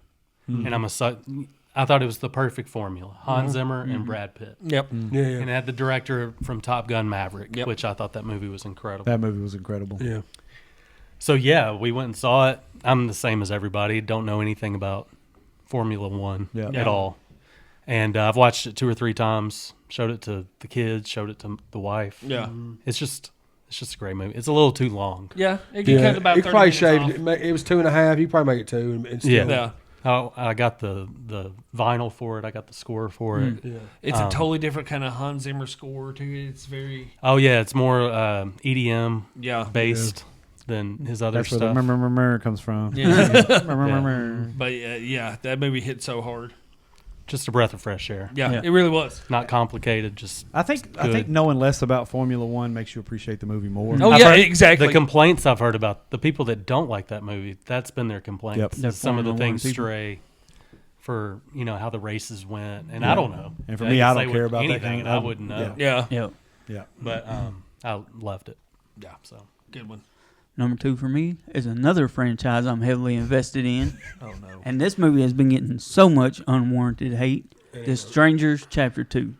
and I thought it was the perfect formula: Hans Zimmer and Brad Pitt. Yep. yeah. And it had the director from Top Gun Maverick, Yep. which I thought that movie was incredible. That movie was incredible. Yeah. So yeah, we went and saw it. I'm the same as everybody. Don't know anything about Formula One at all. And I've watched it 2 or 3 times. Showed it to the kids. Showed it to the wife. Yeah. It's just a great movie. It's a little too long. Yeah, it can cut about 30 probably minutes shaved. off. It was 2.5. You probably make it 2. And still, Yeah. I got the vinyl for it. I got the score for it. Yeah. It's a totally different kind of Hans Zimmer score to it. It's very Oh yeah, it's more EDM yeah. based than his other That's where stuff. the murmur comes from. Yeah. Murmur. But that movie hit so hard. Just a breath of fresh air. Yeah, it really was. Not complicated. Just I think knowing less about Formula One makes you appreciate the movie more. Oh, I've yeah, heard exactly. The complaints I've heard about the people that don't like that movie, that's been their complaints. Yep. The Some of the Formula things One people. stray for how the races went, and I don't know. And for They me, can I say don't care what- about that anything, kind and of- I wouldn't know. Yeah. Yep. Yeah. But I loved it. Yeah. So Good one. Number 2 for me is another franchise I'm heavily invested in. Oh, no. And this movie has been getting so much unwarranted hate. The Strangers Chapter 2.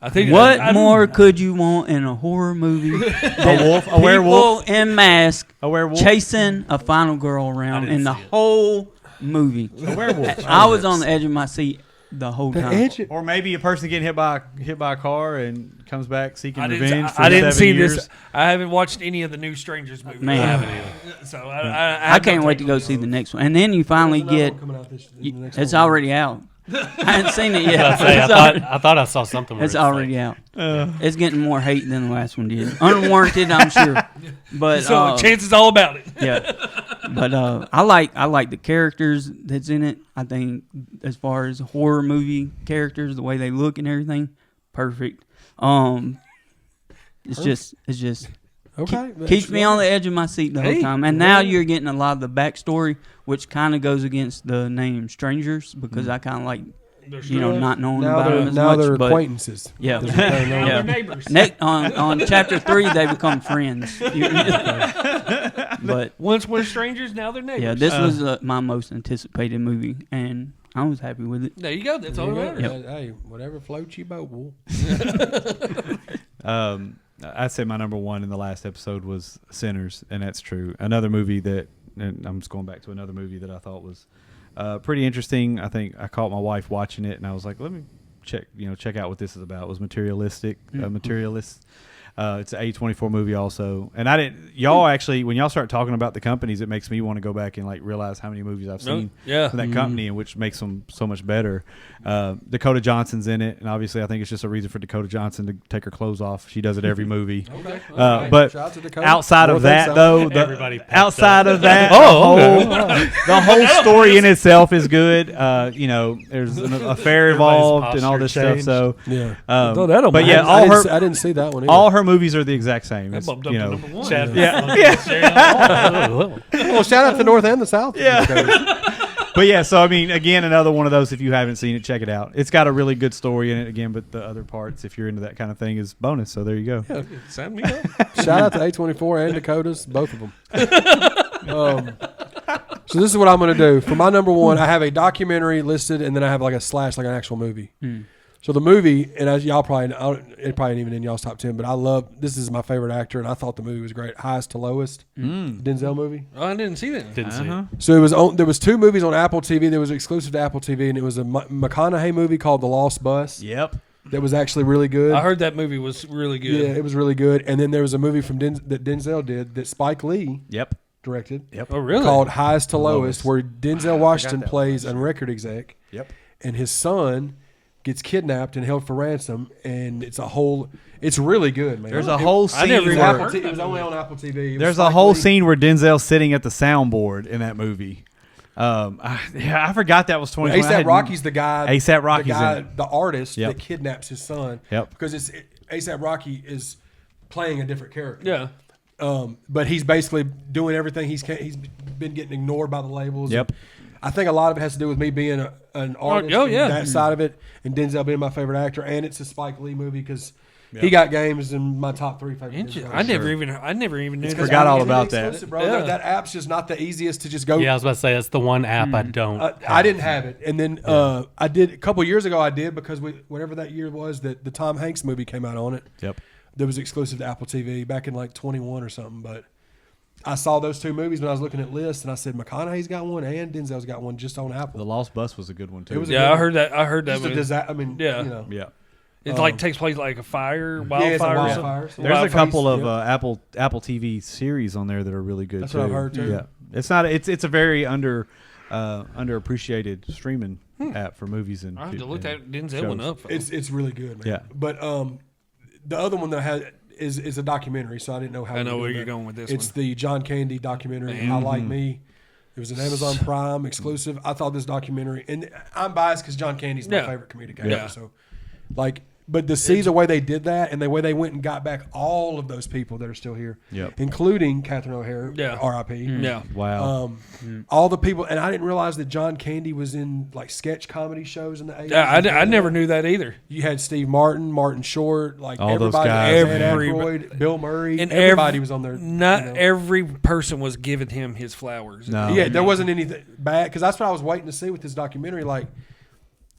I think What I- more could you want in a horror movie than A wolf, a werewolf, people in masks a werewolf, chasing a final girl around didn't in the see it. whole movie? a werewolf. I was on the edge of my seat the whole time. Or maybe a person getting hit by a car and comes back seeking revenge. For I didn't 7 see years. this. I haven't watched any of the new Strangers movies. Man. I haven't either. So I I can't wait to go see the next one. And then you finally get it's already out. I hadn't seen it yet. I thought I saw something. Where It's already out. It's getting more hate than the last one did. Unwarranted, I'm sure. But So chances all about it. yeah. But I like the characters that's in it. I think as far as horror movie characters, the way they look and everything, perfect. It's just Okay. keeps me on the edge of my seat the whole Hey, time. And now you're getting a lot of the backstory, which kind of goes against the name Strangers because I kind of like not knowing about them as now much. they're but acquaintances. yeah. Now Yeah. they're neighbors. On chapter 3, they become friends. But But Once we're strangers, now they're neighbors. yeah, this was my most anticipated movie, and I was happy with it. There you go. That's all that matters. Hey, whatever floats your boat, wool. I'd say my number one in the last episode was Sinners, and that's true. Another movie that, and I'm just going back to another movie that I thought was pretty interesting. I think I caught my wife watching it, and I was like, let me check out what this is about. It was Materialist. It's an A24 movie also, and I didn't. Y'all actually, when y'all start talking about the companies, it makes me want to go back and like realize how many movies I've seen from that company, and which makes them so much better. Dakota Johnson's in it, and obviously, I think it's just a reason for Dakota Johnson to take her clothes off. She does it every movie. Okay. But Shout out to Dakota. outside of that, though, outside of that, okay. the whole story in itself is good. There's an affair involved and all this stuff. changed. So Yeah. but yeah, I didn't see that one either. all her movies are the exact same. That It's, bumped up you to know, number one. Chad, Well, shout out to North and the South. Yeah. But yeah, so I mean, again, another one of those. If you haven't seen it, check it out. It's got a really good story in it. Again, but the other parts, if you're into that kind of thing, is bonus. So there you go. Yeah. Sign me up. Shout out to A24 and Dakotas, both of them. So this is what I'm going to do. For my number one, I have a documentary listed, and then I have like a slash, like an actual movie. So the movie, and as y'all probably, it probably ain't even in y'all's top 10, but I love, this is my favorite actor, and I thought the movie was great. Highest to Lowest, Denzel movie. Oh, I didn't see that. Didn't see it. So it was there was two movies on Apple TV. There was exclusive to Apple TV, and it was a McConaughey movie called The Lost Bus. Yep. That was actually really good. I heard that movie was really good. Yeah, it was really good. And then there was a movie from that Denzel did that Spike Lee Yep. directed. Yep. Oh, really? Called Highest to Lowest, where Denzel Washington that plays a record exec. Yep. And his son gets kidnapped and held for ransom, and it's really good, man. There's a whole scene. never even where- heard it was only on Apple TV. It was There's a Spike whole Lee. scene where Denzel's sitting at the soundboard in that movie. I forgot that was 2020. ASAP Rocky's the guy. A$AP Rocky's the guy, in it. the artist Yep. that kidnaps his son. Yep. Because ASAP Rocky is playing a different character. Yeah. But he's basically doing everything. He's been getting ignored by the labels. Yep. I think a lot of it has to do with me being an artist. oh, yeah. And that side of it, and Denzel being my favorite actor, and it's a Spike Lee movie because he got games in my top 3 favorite. Denzel. I never even knew that. Forgot all It's about that. exclusive, bro. Yeah. That app's just not the easiest to just go. Yeah, I was about to say that's the one app I don't. I didn't have it, and then I did a couple years ago. I did because whatever that year was that the Tom Hanks movie came out on it. Yep. That was exclusive to Apple TV back in like 21 or something. But I saw those two movies when I was looking at lists, and I said McConaughey's got one and Denzel's got one just on Apple. The Lost Bus was a good one too. It was a Yeah, I heard that. I heard that. Just a movie. disaster. I mean, Yeah. you know. yeah. It like takes place like a fire, Yeah, it's a wildfire. or wildfire. something. There's a Wildfire, couple of yeah. Apple TV series on there that are really good. That's too. what I've heard, too. Yeah, it's not. It's a very underappreciated streaming app for movies and. I have to look and that Denzel shows. one up. It's really good, man. Yeah. But the other one that I had is a documentary, so I didn't know how. I know we where did you're that. going with this It's one. the John Candy documentary. I Like Me. It was an Amazon Prime exclusive. I thought this documentary, and I'm biased because John Candy's my Yeah. favorite comedic actor. Yeah. So, like, but to see the way they did that and the way they went and got back all of those people that are still here, Yep. including Catherine O'Hara, Yeah. R.I.P. Yeah. Wow. All the people, and I didn't realize that John Candy was in like sketch comedy shows in the 80s. Yeah, I never knew that either. You had Steve Martin, Martin Short, like All those everybody, guys. Dan Everybody. Aykroyd, Bill Murray, And everybody was on there. Not you know. every person was giving him his flowers. No. Yeah, there wasn't anything bad because that's what I was waiting to see with this documentary. Like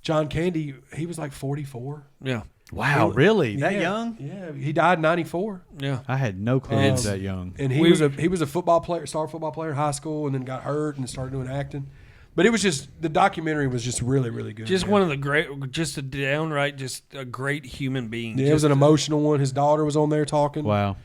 John Candy, he was like 44. Yeah. Wow. Really? That Yeah, young? Yeah, he died in 94, Yeah. I had no clue he was that young. and he was a football player, star football player in high school, and then got hurt and started doing acting. But it was just the documentary was just really really good. Just man. one of the great, just a downright, just a great human being. Yeah, it was Just an emotional one. His daughter was on there talking. Wow.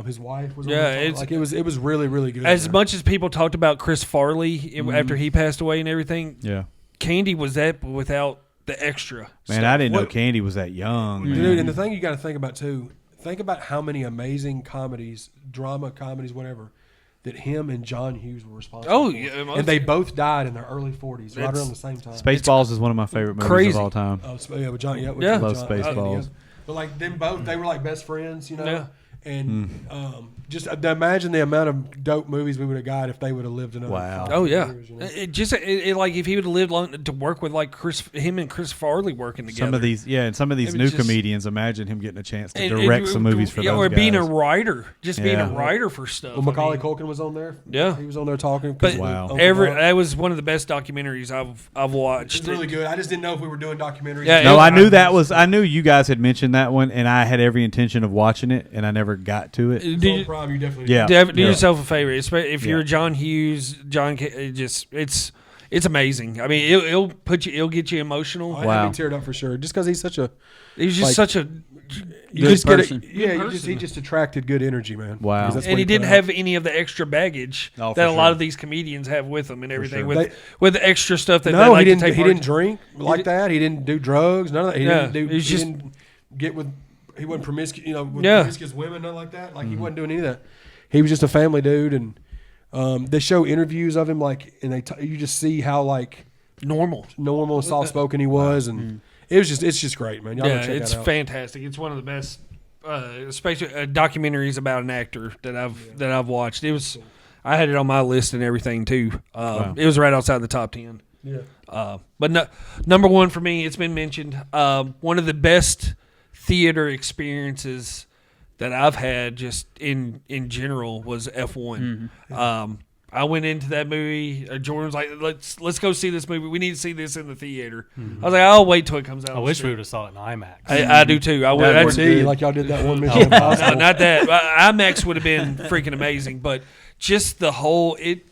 His wife was on Yeah, there talking. it's- Like it was really really good. As man. much as people talked about Chris Farley after he passed away and everything, Yeah. Candy was that without the extra. Man, stuff. I didn't know What- Candy was that young. Man. Dude, and the thing you got to think about too, think about how many amazing comedies, drama comedies, whatever, that him and John Hughes were responsible Oh, for. yeah, most- And they both died in their early 40s, right It's around the same time. Spaceballs is one of my favorite movies crazy. of all time. Oh, yeah, with John, yeah, with Yeah. John, Love Spaceballs. But like them both, they were like best friends, you know. Yeah. And just imagine the amount of dope movies we would have got if they would have lived another. Wow. 5 Oh yeah, years, you know? it like if he would have lived long to work with like him and Chris Farley working together. Some of these, and some of these It new was just- comedians. Imagine him getting a chance to And- direct and- some movies for yeah, those or guys. being a writer, just being a Yeah. writer for stuff. Well, Macaulay Culkin was on there. Yeah. he was on there talking. But Wow. that was one of the best documentaries I've watched. It's really good. I just didn't know if we were doing documentaries. Yeah, No, it- I knew that was. I knew you guys had mentioned that one, and I had every intention of watching it, and I never got to it. It's on Prime, you definitely Yeah. Do Yeah. yourself a favor, if you're Yeah. John Hughes, it's amazing. I mean, it'll get you emotional. I Wow. had me teared up for sure. Just because he's such a He's just like- such a, you Good just get person. he just attracted good energy, man. Wow. Because that's and what he didn't put out. have any of the extra baggage Oh, that for a lot sure. of these comedians have with them and everything. sure. With the extra stuff that they No, like he didn't. to take He part didn't drink like that. He didn't do drugs. None of that. He Yeah, didn't do. he's He just- didn't get with. He wasn't promiscuous. With Yeah. promiscuous women, nothing like that. Like he wasn't doing any of that. He was just a family dude, and they show interviews of him, like, and you just see how like normal. normal and soft spoken he was, and it's just great, man. Y'all Yeah, gotta check it's that out. fantastic. It's one of the best, especially documentaries about an actor that I've watched. It was, I had it on my list and everything too. It was right outside the top 10. Yeah. But no, number one for me, it's been mentioned. One of the best theater experiences that I've had just in general was F1. I went into that movie. Jordan was like, "Let's go see this movie. We need to see this in the theater." I was like, "I'll wait till it comes out." I wish we would have saw it in IMAX. I do too. I would. That That's, 4D, like y'all did that one Mission no, Impossible. not that. IMAX would have been freaking amazing, but just the whole it,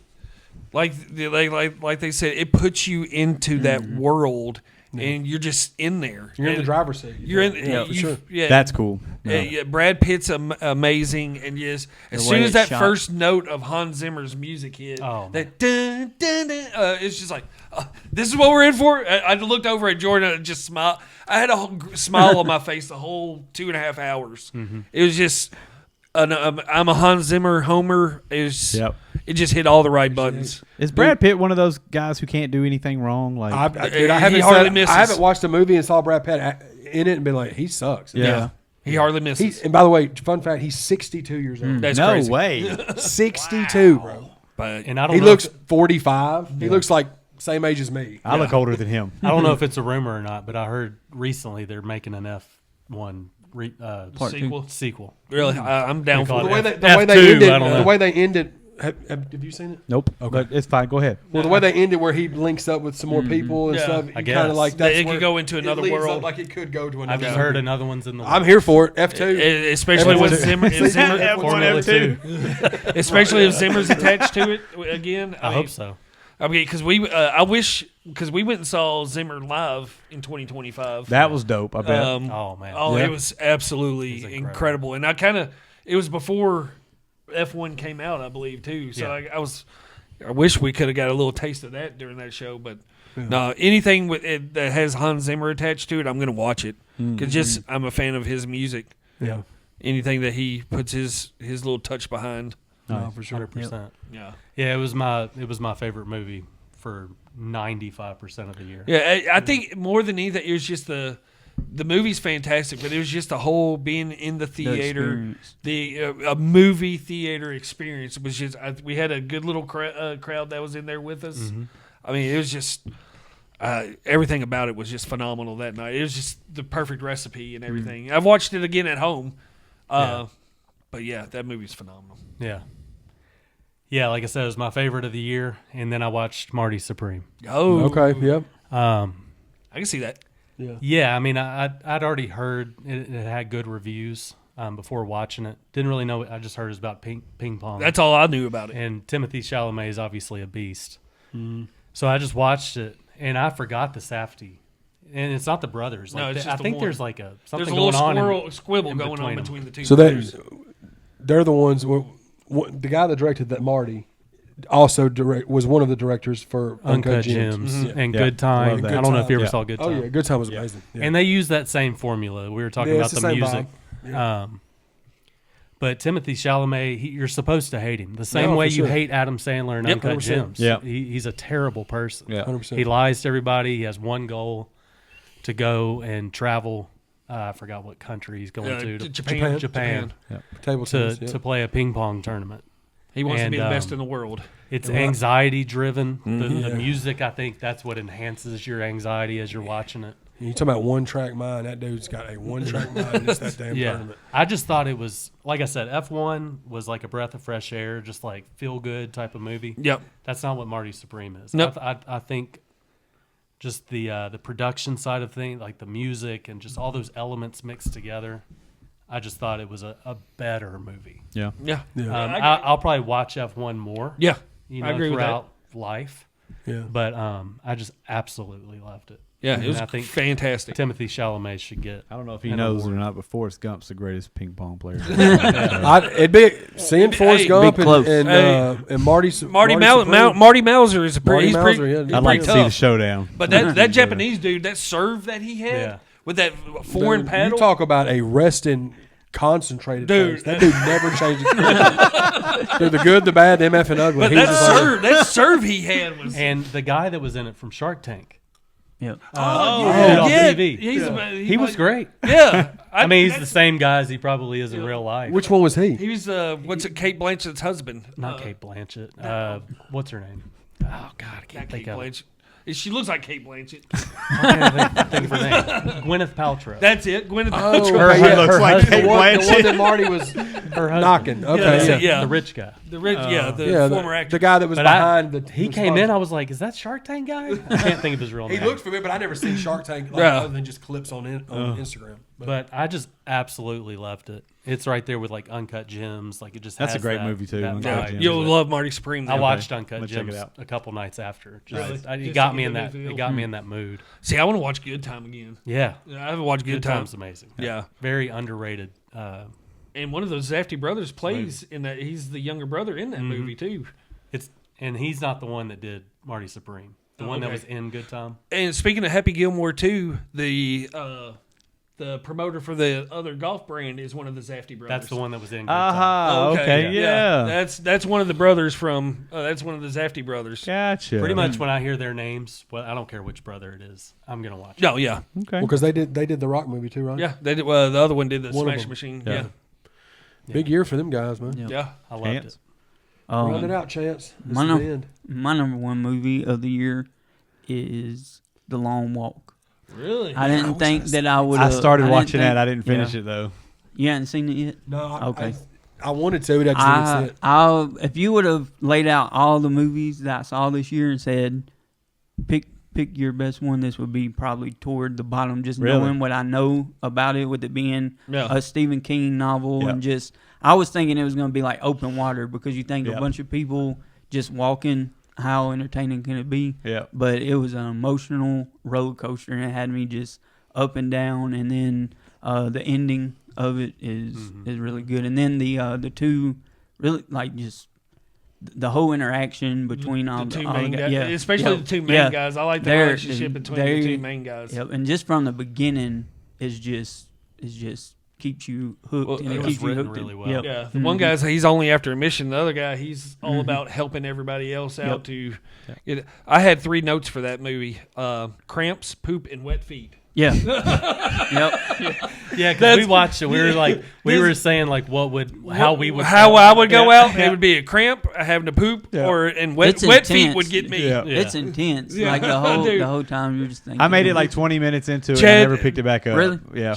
like they said, it puts you into that world, and you're just in there. You're in the And driver's seat. You're in. Yeah, for sure. Yeah, That's cool. yeah, Brad Pitt's amazing, and just as The soon way as it's that shot. first note of Hans Zimmer's music hit, Oh, that dun, dun, dun, it's just like, this is what we're in for. I looked over at Jordan and just smiled. I had a whole smile on my face the whole 2.5 hours. It was just, I'm a Hans Zimmer homer. Yep. It just hit all the right buttons. Is Brad Pitt one of those guys who can't do anything wrong? Like, Dude, I He hardly misses. I haven't watched a movie and saw Brad Pitt in it and been like, he sucks. yeah. He hardly misses. And by the way, fun fact, he's 62 years old. That's No crazy. way. 62, bro. But And I don't He know looks if, 45. He looks like same age as me. I look older than him. I don't know if it's a rumor or not, but I heard recently they're making an F1 Part two. sequel. really, I'm down call for it it. The way they F2, ended, I don't know. the way they ended. Have you seen it? Nope. But it's fine. Go ahead. Well, the way they ended, where he links up with some more people and Yeah. stuff, I you guess. kind of like that's It could where go into another leads up world. like it could go to I've another. just heard another one's in the I'm here for it. F2. Especially with F1. Zimmer, if Zimmer Formula 2. especially if Zimmer's attached to it again. I hope so. I mean, because we went and saw Zimmer live in 2025. That was dope. I bet. Oh, man. It was absolutely It was incredible. And it was before F1 came out, I believe, too. So Yeah. I wish we could have got a little taste of that during that show. But no, anything with it that has Hans Zimmer attached to it, I'm going to watch it because I'm a fan of his music. Yeah. Anything that he puts his little touch behind. No, for sure. 100%. Yeah. Yeah, it was my favorite movie for 95% of the year. Yeah, I think more than anything, it was just the movie's fantastic, but it was just the whole being in the theater, a movie theater experience. It was just we had a good little crowd that was in there with us. I mean, it was just everything about it was just phenomenal that night. It was just the perfect recipe and everything. I've watched it again at home, but yeah, that movie's phenomenal. Yeah. Yeah, like I said, it was my favorite of the year, and then I watched Marty Supreme. Oh, Okay. Yep. I can see that. Yeah, I mean, I'd already heard it had good reviews before watching it. Didn't really know. I just heard it was about ping pong. That's all I knew about it. And Timothy Chalamet is obviously a beast. So I just watched it, and I forgot the Safdie. And it's not the brothers. No, Like, it's I just the think one. there's like something There's a going little on. squibble in going on between them. between the two. So brothers. they're the ones. The guy that directed that Marty also was one of the directors for Uncut Gems and Yeah, Good Time. love that. I don't know if you ever Yeah. saw Good Oh Time. yeah, Good Time was amazing. Yeah. And they use that same formula. We were talking Yeah, about it's the the same music. But Timothy Chalamet, you're supposed to hate him. The same No, way for you sure. hate Adam Sandler and Yep, Uncut 100%. Gems. Yeah. He's a terrible person. Yeah. 100%. He lies to everybody. He has one goal to go and travel I forgot what country he's going to Japan. Table tennis, to play a ping pong tournament. He wants to And, be the best in the world. It's anxiety driven. The Yeah. music, I think that's what enhances your anxiety as you're watching it. You talking about one track mind? That dude's got a one track mind. It's that damn tournament. I just thought it was, like I said, F1 was like a breath of fresh air, just like feel good type of movie. Yep. That's not what Marty Supreme is. Nope. I think just the production side of things, like the music and just all those elements mixed together. I just thought it was a better movie. Yeah. Yeah. I'll probably watch F1 more. Yeah. You I know, agree with throughout life. Yeah. But I just absolutely loved it. Yeah, And it was I think fantastic. Timothy Chalamet should get. I don't know if he an knows it award. or not, but Forrest Gump's the greatest ping pong player. It'd be seeing Forrest Gump Be close. and Marty Marty Supreme. Mauser is a pretty. Marty He's Mauser, yeah. he's I'd like to pretty see tough. the showdown. But that Japanese dude, that serve that he had Yeah. with that foreign Dude, paddle. You talk about a resting, concentrated Dude. face. That dude never changes. Dude, the good, the bad, the MF and ugly. but He's that just like- serve, that serve he had was. And the guy that was in it from Shark Tank. Yep. Did it on TV. He was great. Yeah, I mean, he's the same guy as he probably is in real life. Which one was he? He was what's it? Kate Blanchett's husband. Not Kate Blanchett. What's her name? Oh God, I can't Not think Kate of it. Blanchett. She looks like Kate Blanchett. I can't think of her name. Gwyneth Paltrow. That's it. Gwyneth Oh, Paltrow. okay, Her looks like the Kate one, the one Blanchett. that Marty was her husband. knocking. Okay, that's yeah. it, yeah. The rich guy. The rich, the Yeah, former actor. the guy that was But behind the. He the came sponsor. in. I was like, "Is that Shark Tank guy?" I can't think of his real He name. looks familiar, but I never seen Shark Tank Yeah. other than just clips on Instagram. But I just absolutely loved it. It's right there with like Uncut Gems. Like it just That's has a great that- movie, too, that Uncut vibe. Gems. You'll love Marty Supreme. I then. watched I'm Uncut gonna check Gems it out. a couple nights after. Really? It Just got to me get in a that. good feel. It got me in that mood. See, I want to watch Good Time again. Yeah, I haven't watched Good Time. Time's amazing. Yeah. Very underrated. And one of those Zafty brothers plays in that. He's the younger brother in that movie too. And he's not the one that did Marty Supreme. The one that okay. was in Good Time. And speaking of Happy Gilmore too, the promoter for the other golf brand is one of the Zafty brothers. That's the one that was in Good Aha, Oh, okay, yeah. That's one of the brothers from. That's one of the Zafty brothers. Gotcha. Time. Pretty much when I hear their names, well, I don't care which brother it is. I'm gonna watch it. Oh yeah, Okay. Well, because they did the Rock movie too, right? yeah. They did. The other one did the One of Smash them. Machine. Yeah. Yeah, Big year for them guys, man. Yep. yeah. I loved Chance? it. Round it out, Chance. This My is num- the end. My number one movie of the year is The Long Walk. Really? I didn't think that I would. I started watching that. I didn't finish yeah. it, though. You hadn't seen it yet? No, Okay. I wanted to, but I just didn't see it. If you would have laid out all the movies that I saw this year and said, pick your best one, this would be probably toward the bottom. Just Really? knowing what I know about it, with it being Yeah. a Stephen King novel, Yep. and just I was thinking it was going to be like Open Water, because you think Yep. a bunch of people just walking. How entertaining can it be? Yeah. But it was an emotional roller coaster, and it had me just up and down. And then the ending of it is really good. And then the two really like just the whole interaction between all the two all main the guys, yeah, especially yeah, the two main yeah. guys. I like the They're- relationship between the two main guys. Yep, and just from the beginning, is just keeps you hooked, Well, and it it was keeps you written hooked. really well. Yep. Yeah, the one guy's he's only after a mission. The other guy, he's all about helping everybody else out. Yep. To get. I had 3 notes for that movie: cramps, poop, and wet feet. Yeah. Yep. Yeah, because we watched it. We were like, we were saying like, how we would I would go out. It would be a cramp, having to poop, and wet It's feet intense. would get me. Yeah. Yeah. It's intense. Yeah. Like Dude. the whole time you're just thinking. I made it like 20 minutes into it. Chad- and I never picked it back up. Really? Yeah.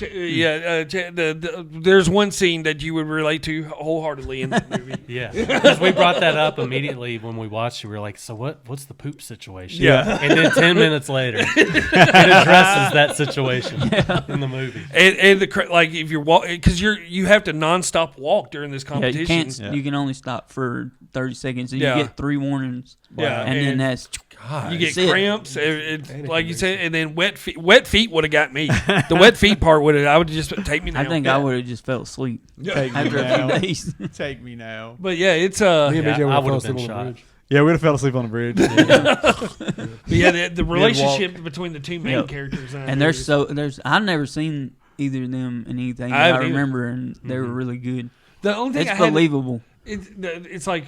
There's one scene that you would relate to wholeheartedly in that movie. Yeah, because we brought that up immediately when we watched it. We were like, so what's the poop situation? Yeah. And then 10 minutes later, it addresses that situation in the movie. And like if you're walking, because you have to nonstop walk during this Yeah, competition. you can't. Yeah. You can only stop for 30 seconds, and Yeah. you get 3 warnings. Yeah, and then that's you get That's it. cramps, like you said, and then wet feet. Wet feet would have got me. The wet feet part would have. I would just take me now. I think I would have just fell asleep Take me after a now. few days. Take me now. But yeah, it's Me and Yeah, BJ would I have would've fell been asleep on the shot. bridge. Yeah, we'd have fell asleep on the bridge. but yeah, the relationship between the two main Yep. characters. And there's I've never seen either of them in anything I that I haven't either. remember, and they were really good. the only thing It's I had, believable. it's like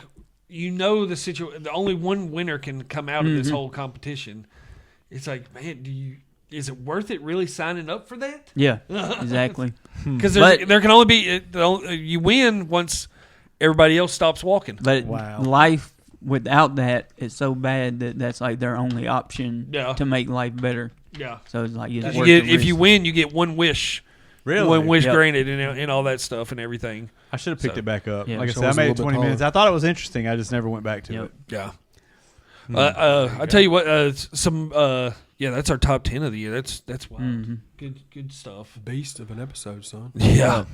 the situation. The only one winner can come out of this whole competition. It's like, man, is it worth it really signing up for that? Yeah, exactly. Because But- there can only be you win once everybody else stops walking. But Wow. life without that is so bad that that's like their only option Yeah. to make life better. Yeah. So it's like it's If worth you, the if you risk. win, you get one wish. Really? One wish Yep. granted and all that stuff and everything. I should have picked So- it back up. Yeah. Like I So said, I it's a made it little bit 20 minutes. taller. I thought it was interesting. I just never went back to Yep. it. Yeah. Hmm. I tell you what, that's our top 10 of the year. That's wild. Mhm. Good stuff. Beast of an episode, son. Yeah.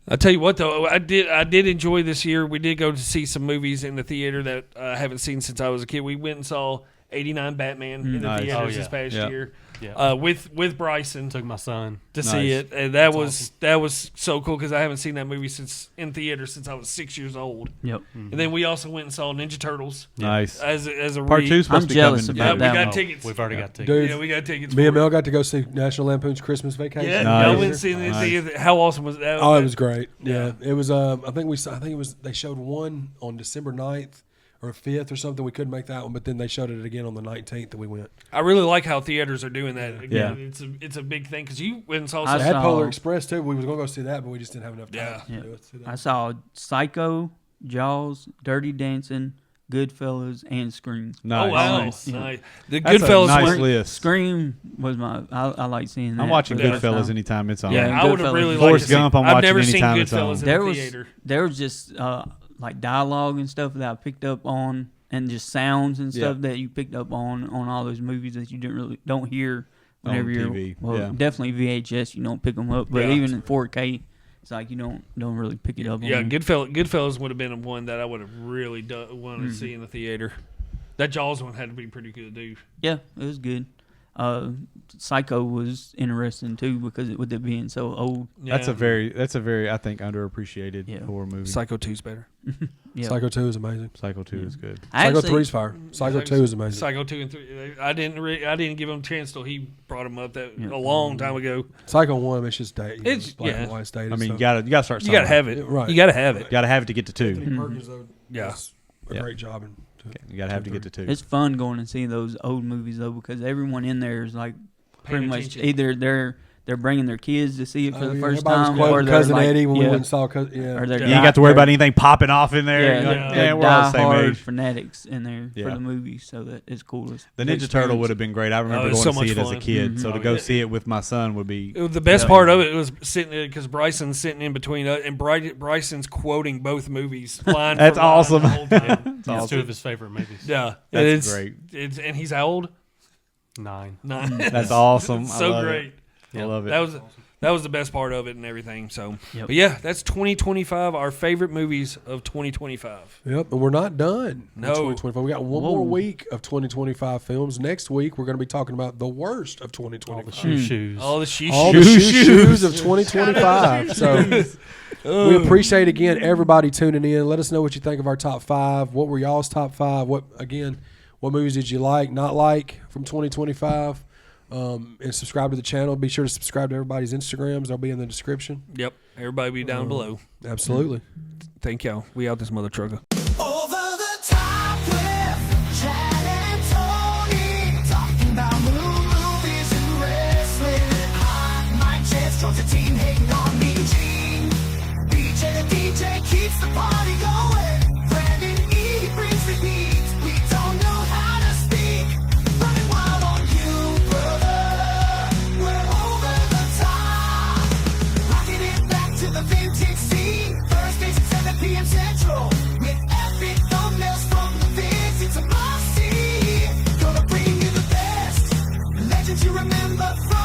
I tell you what though, I did enjoy this year. We did go to see some movies in the theater that I haven't seen since I was a kid. We went and saw 89 Batman in the Nice. theaters Oh, this yeah. past Yeah. year. Yeah. With Bryson Took my son. to Nice. see it, and that was so cool because I haven't seen that movie in theater since I was 6 years old. Yep. And then we also went and saw Ninja Turtles Nice. as a Part re- 2's supposed I'm to be jealous coming. Yeah, about we that got one. tickets. We've already got tickets. Dude, Yeah, we got tickets. me and for it. Mel got to go see National Lampoon's Christmas Vacation. Yeah, Nice. I went and seen it in Nice. theater. How awesome was that? Oh, it was great. Yeah. Yeah, it was. I think it was. They showed one on December 9th or 5th or something. We couldn't make that one, but then they showed it again on the 19th that we went. I really like how theaters are doing that. Again, Yeah. it's a big thing because you went and saw. I They some- had saw- Polar Express too. We was gonna go see that, but we just didn't have enough time. Yeah. to do it. See that. I saw Psycho, Jaws, Dirty Dancing, Goodfellas, and Scream. Nice. Oh wow, Nice. nice. The That's a Goodfellas nice one. list. Scream was I like seeing that. I'm watching for the first Goodfellas time. anytime it's on. Yeah. I would have Goodfellas. really liked Forrest to see. Gump, I'm I've watching never seen anytime it's on. Goodfellas in There the was theater. there was just like dialogue and stuff that I picked up on, and just sounds and stuff that you picked up on all those movies that you don't hear On whenever you're TV, well, yeah. definitely VHS you don't pick them up, but Yeah. even in 4K it's like you don't really pick it up. Yeah, on Goodfellas would have been one that I would have really wanted to see in the theater. That Jaws one had to be pretty good, dude. Yeah, it was good. Psycho was interesting too because with it being so old. Yeah. That's a very I think underappreciated Yeah. horror movie. Psycho 2's better. Yeah. Psycho 2 is amazing. Psycho 2 is good. I Psycho actually- 3 is fire. Psycho 2 is amazing. Psycho 2 and 3. I didn't give him a chance till he brought him up a long time ago. Psycho 1, it's just dated. It's- black yeah. and white dated. I mean, so. you gotta start. You gotta have it. Right. You gotta have it. Gotta have it to get to 2. Anthony Perkins, though, Yeah. does a Yeah. great job. You gotta have to get to 2. It's fun going and seeing those old movies though because everyone in there is like pretty much attention. either they're bringing their kids to see it for the first Everybody was time, quoting or they're Cousin like, Eddie when we yeah, went and saw Cousin. Yeah. or they're You ain't got to worry they're- about anything popping off in there. Yeah, You're like, yeah. they're we're all the same diehard age. fanatics in there Yeah. for the movie, so that it's cool. The Ninja Turtle would have been great. I remember Oh, it was going so to see much it as a fun. kid. So to Oh, go yeah. see it with my son would be. The best Yeah. part of it was sitting because Bryson's sitting in between us, and Bryson's quoting both movies line That's for line awesome. the whole time. It's 2 of his favorite movies. Yeah, That's it's great. It's and he's how old? 9. Nine. That's awesome. It's I so love great. It. I love it. That was the best part of it and everything. So, Yep. but yeah, that's 2025. Our favorite movies of 2025. Yep, and we're not done. in No. 2025. We got one more week of 2025 films. Next week, we're going to be talking about the worst of All the 2025. shoes. All the she All the shoes of 2025. So we appreciate again everybody tuning in. Let us know what you think of our top 5. What were y'all's top 5? What movies did you not like from 2025? And subscribe to the channel. Be sure to subscribe to everybody's Instagrams. They'll be in the description. Yep, everybody be down below. Absolutely. Thank y'all. We out this mother trucker. Over the top with Chad and Tony, talking about movies and wrestling. Hot mic chance, Georgia team hating on me, Gene. BJ the DJ keeps the party going. Brandon E brings the heat. We don't know how to speak. Running wild on you, brother. We're over the top. Rocking it back to the vintage scene. Thursdays at 7 p.m. Central. With epic thumbnails from the vids. It's a must-see. Gonna bring you the best legends you remember from